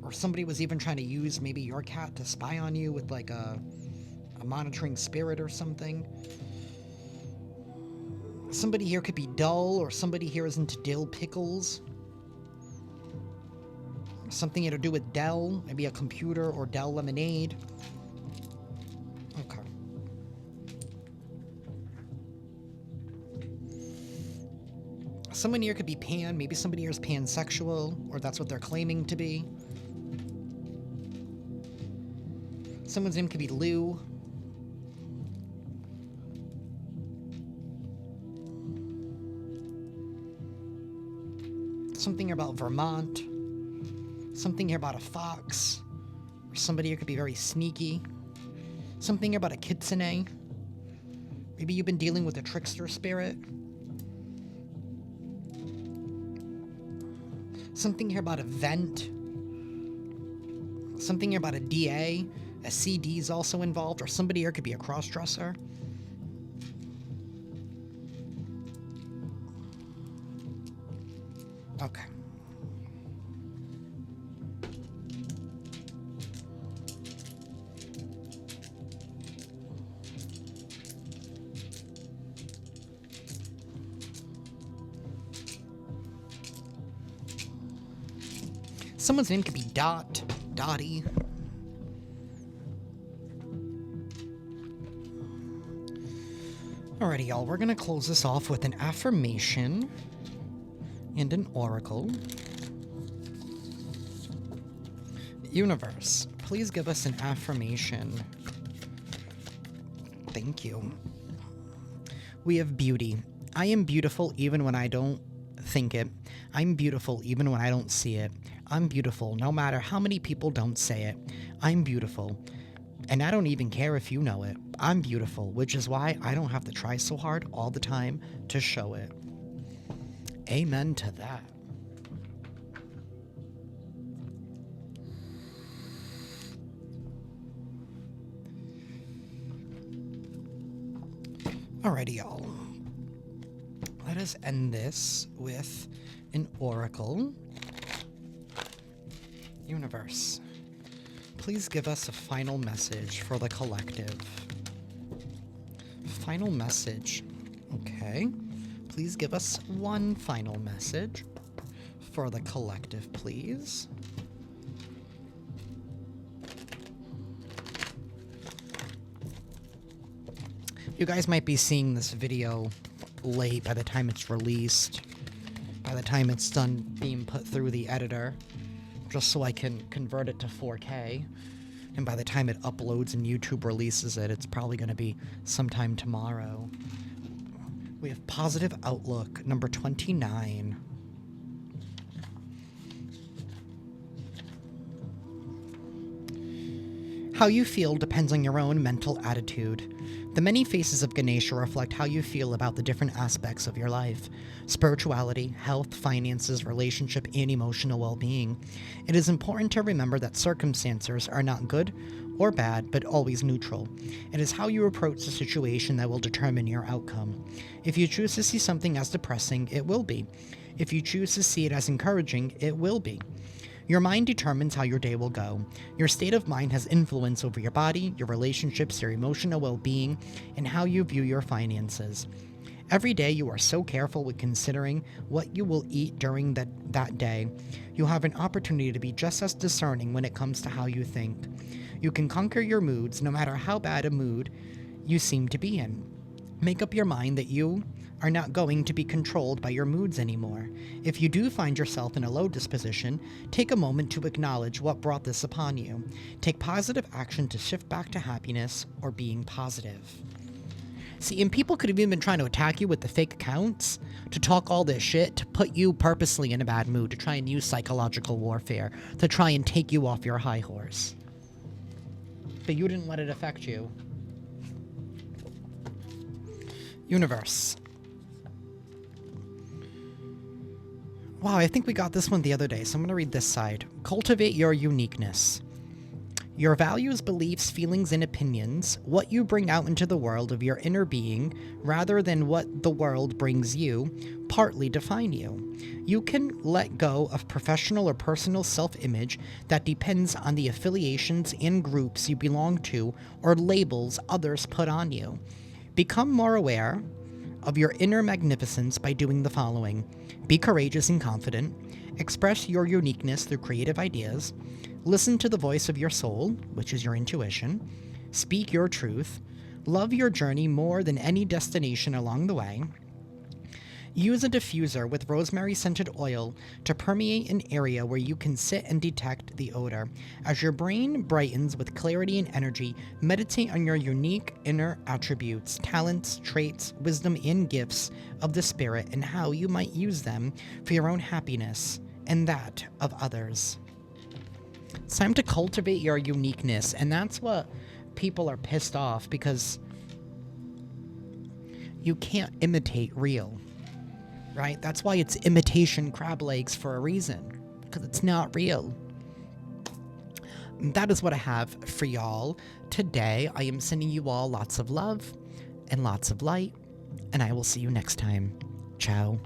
Or somebody was even trying to use maybe your cat to spy on you with like a monitoring spirit or something. Somebody here could be dull, or somebody here is into dill pickles. Something here to do with Dell, maybe a computer or Dell lemonade. Okay. Someone here could be pan, maybe somebody here is pansexual, or that's what they're claiming to be. Someone's name could be Lou. Something about Vermont. Something here about a fox. Or somebody here could be very sneaky. Something here about a kitsune. Maybe you've been dealing with a trickster spirit. Something here about a vent. Something here about a DA. A CD is also involved, or somebody here could be a cross-dresser. Okay. Someone's name could be Dot, Dottie. Alrighty, y'all, we're gonna close this off with an affirmation and an oracle. Universe, please give us an affirmation. Thank you. We have beauty. I am beautiful even when I don't think it. I'm beautiful even when I don't see it. I'm beautiful no matter how many people don't say it. I'm beautiful. And I don't even care if you know it. I'm beautiful, which is why I don't have to try so hard all the time to show it. Amen to that. Alrighty, y'all. Let us end this with an oracle. Universe, please give us a final message for the collective. Final message. Okay. Please give us one final message for the collective, please. You guys might be seeing this video late by the time it's released, by the time it's done being put through the editor, just so I can convert it to 4K. And by the time it uploads and YouTube releases it, it's probably going to be sometime tomorrow. We have Positive Outlook, number 29. How you feel depends on your own mental attitude. The many faces of Ganesha reflect how you feel about the different aspects of your life: spirituality, health, finances, relationship, and emotional well-being. It is important to remember that circumstances are not good or bad, but always neutral. It is how you approach the situation that will determine your outcome. If you choose to see something as depressing, it will be. If you choose to see it as encouraging, it will be. Your mind determines how your day will go. Your state of mind has influence over your body, your relationships, your emotional well-being, and how you view your finances. Every day you are so careful with considering what you will eat during that day. You have an opportunity to be just as discerning when it comes to how you think. You can conquer your moods no matter how bad a mood you seem to be in. Make up your mind that you are not going to be controlled by your moods anymore. If you do find yourself in a low disposition, take a moment to acknowledge what brought this upon you. Take positive action to shift back to happiness or being positive. See, and people could have even been trying to attack you with the fake accounts, to talk all this shit, to put you purposely in a bad mood, to try and use psychological warfare, to try and take you off your high horse. But you didn't let it affect you. Universe. Wow, I think we got this one the other day, so I'm going to read this side. Cultivate your uniqueness. Your values, beliefs, feelings, and opinions, what you bring out into the world of your inner being, rather than what the world brings you, partly define you. You can let go of professional or personal self-image that depends on the affiliations and groups you belong to or labels others put on you. Become more aware of your inner magnificence by doing the following. Be courageous and confident. Express your uniqueness through creative ideas. Listen to the voice of your soul, which is your intuition. Speak your truth. Love your journey more than any destination along the way. Use a diffuser with rosemary-scented oil to permeate an area where you can sit and detect the odor. As your brain brightens with clarity and energy, meditate on your unique inner attributes, talents, traits, wisdom, and gifts of the spirit, and how you might use them for your own happiness and that of others. It's time to cultivate your uniqueness, and that's what people are pissed off, because you can't imitate real. Right? That's why it's imitation crab legs for a reason, because it's not real. And that is what I have for y'all today. I am sending you all lots of love and lots of light, and I will see you next time. Ciao.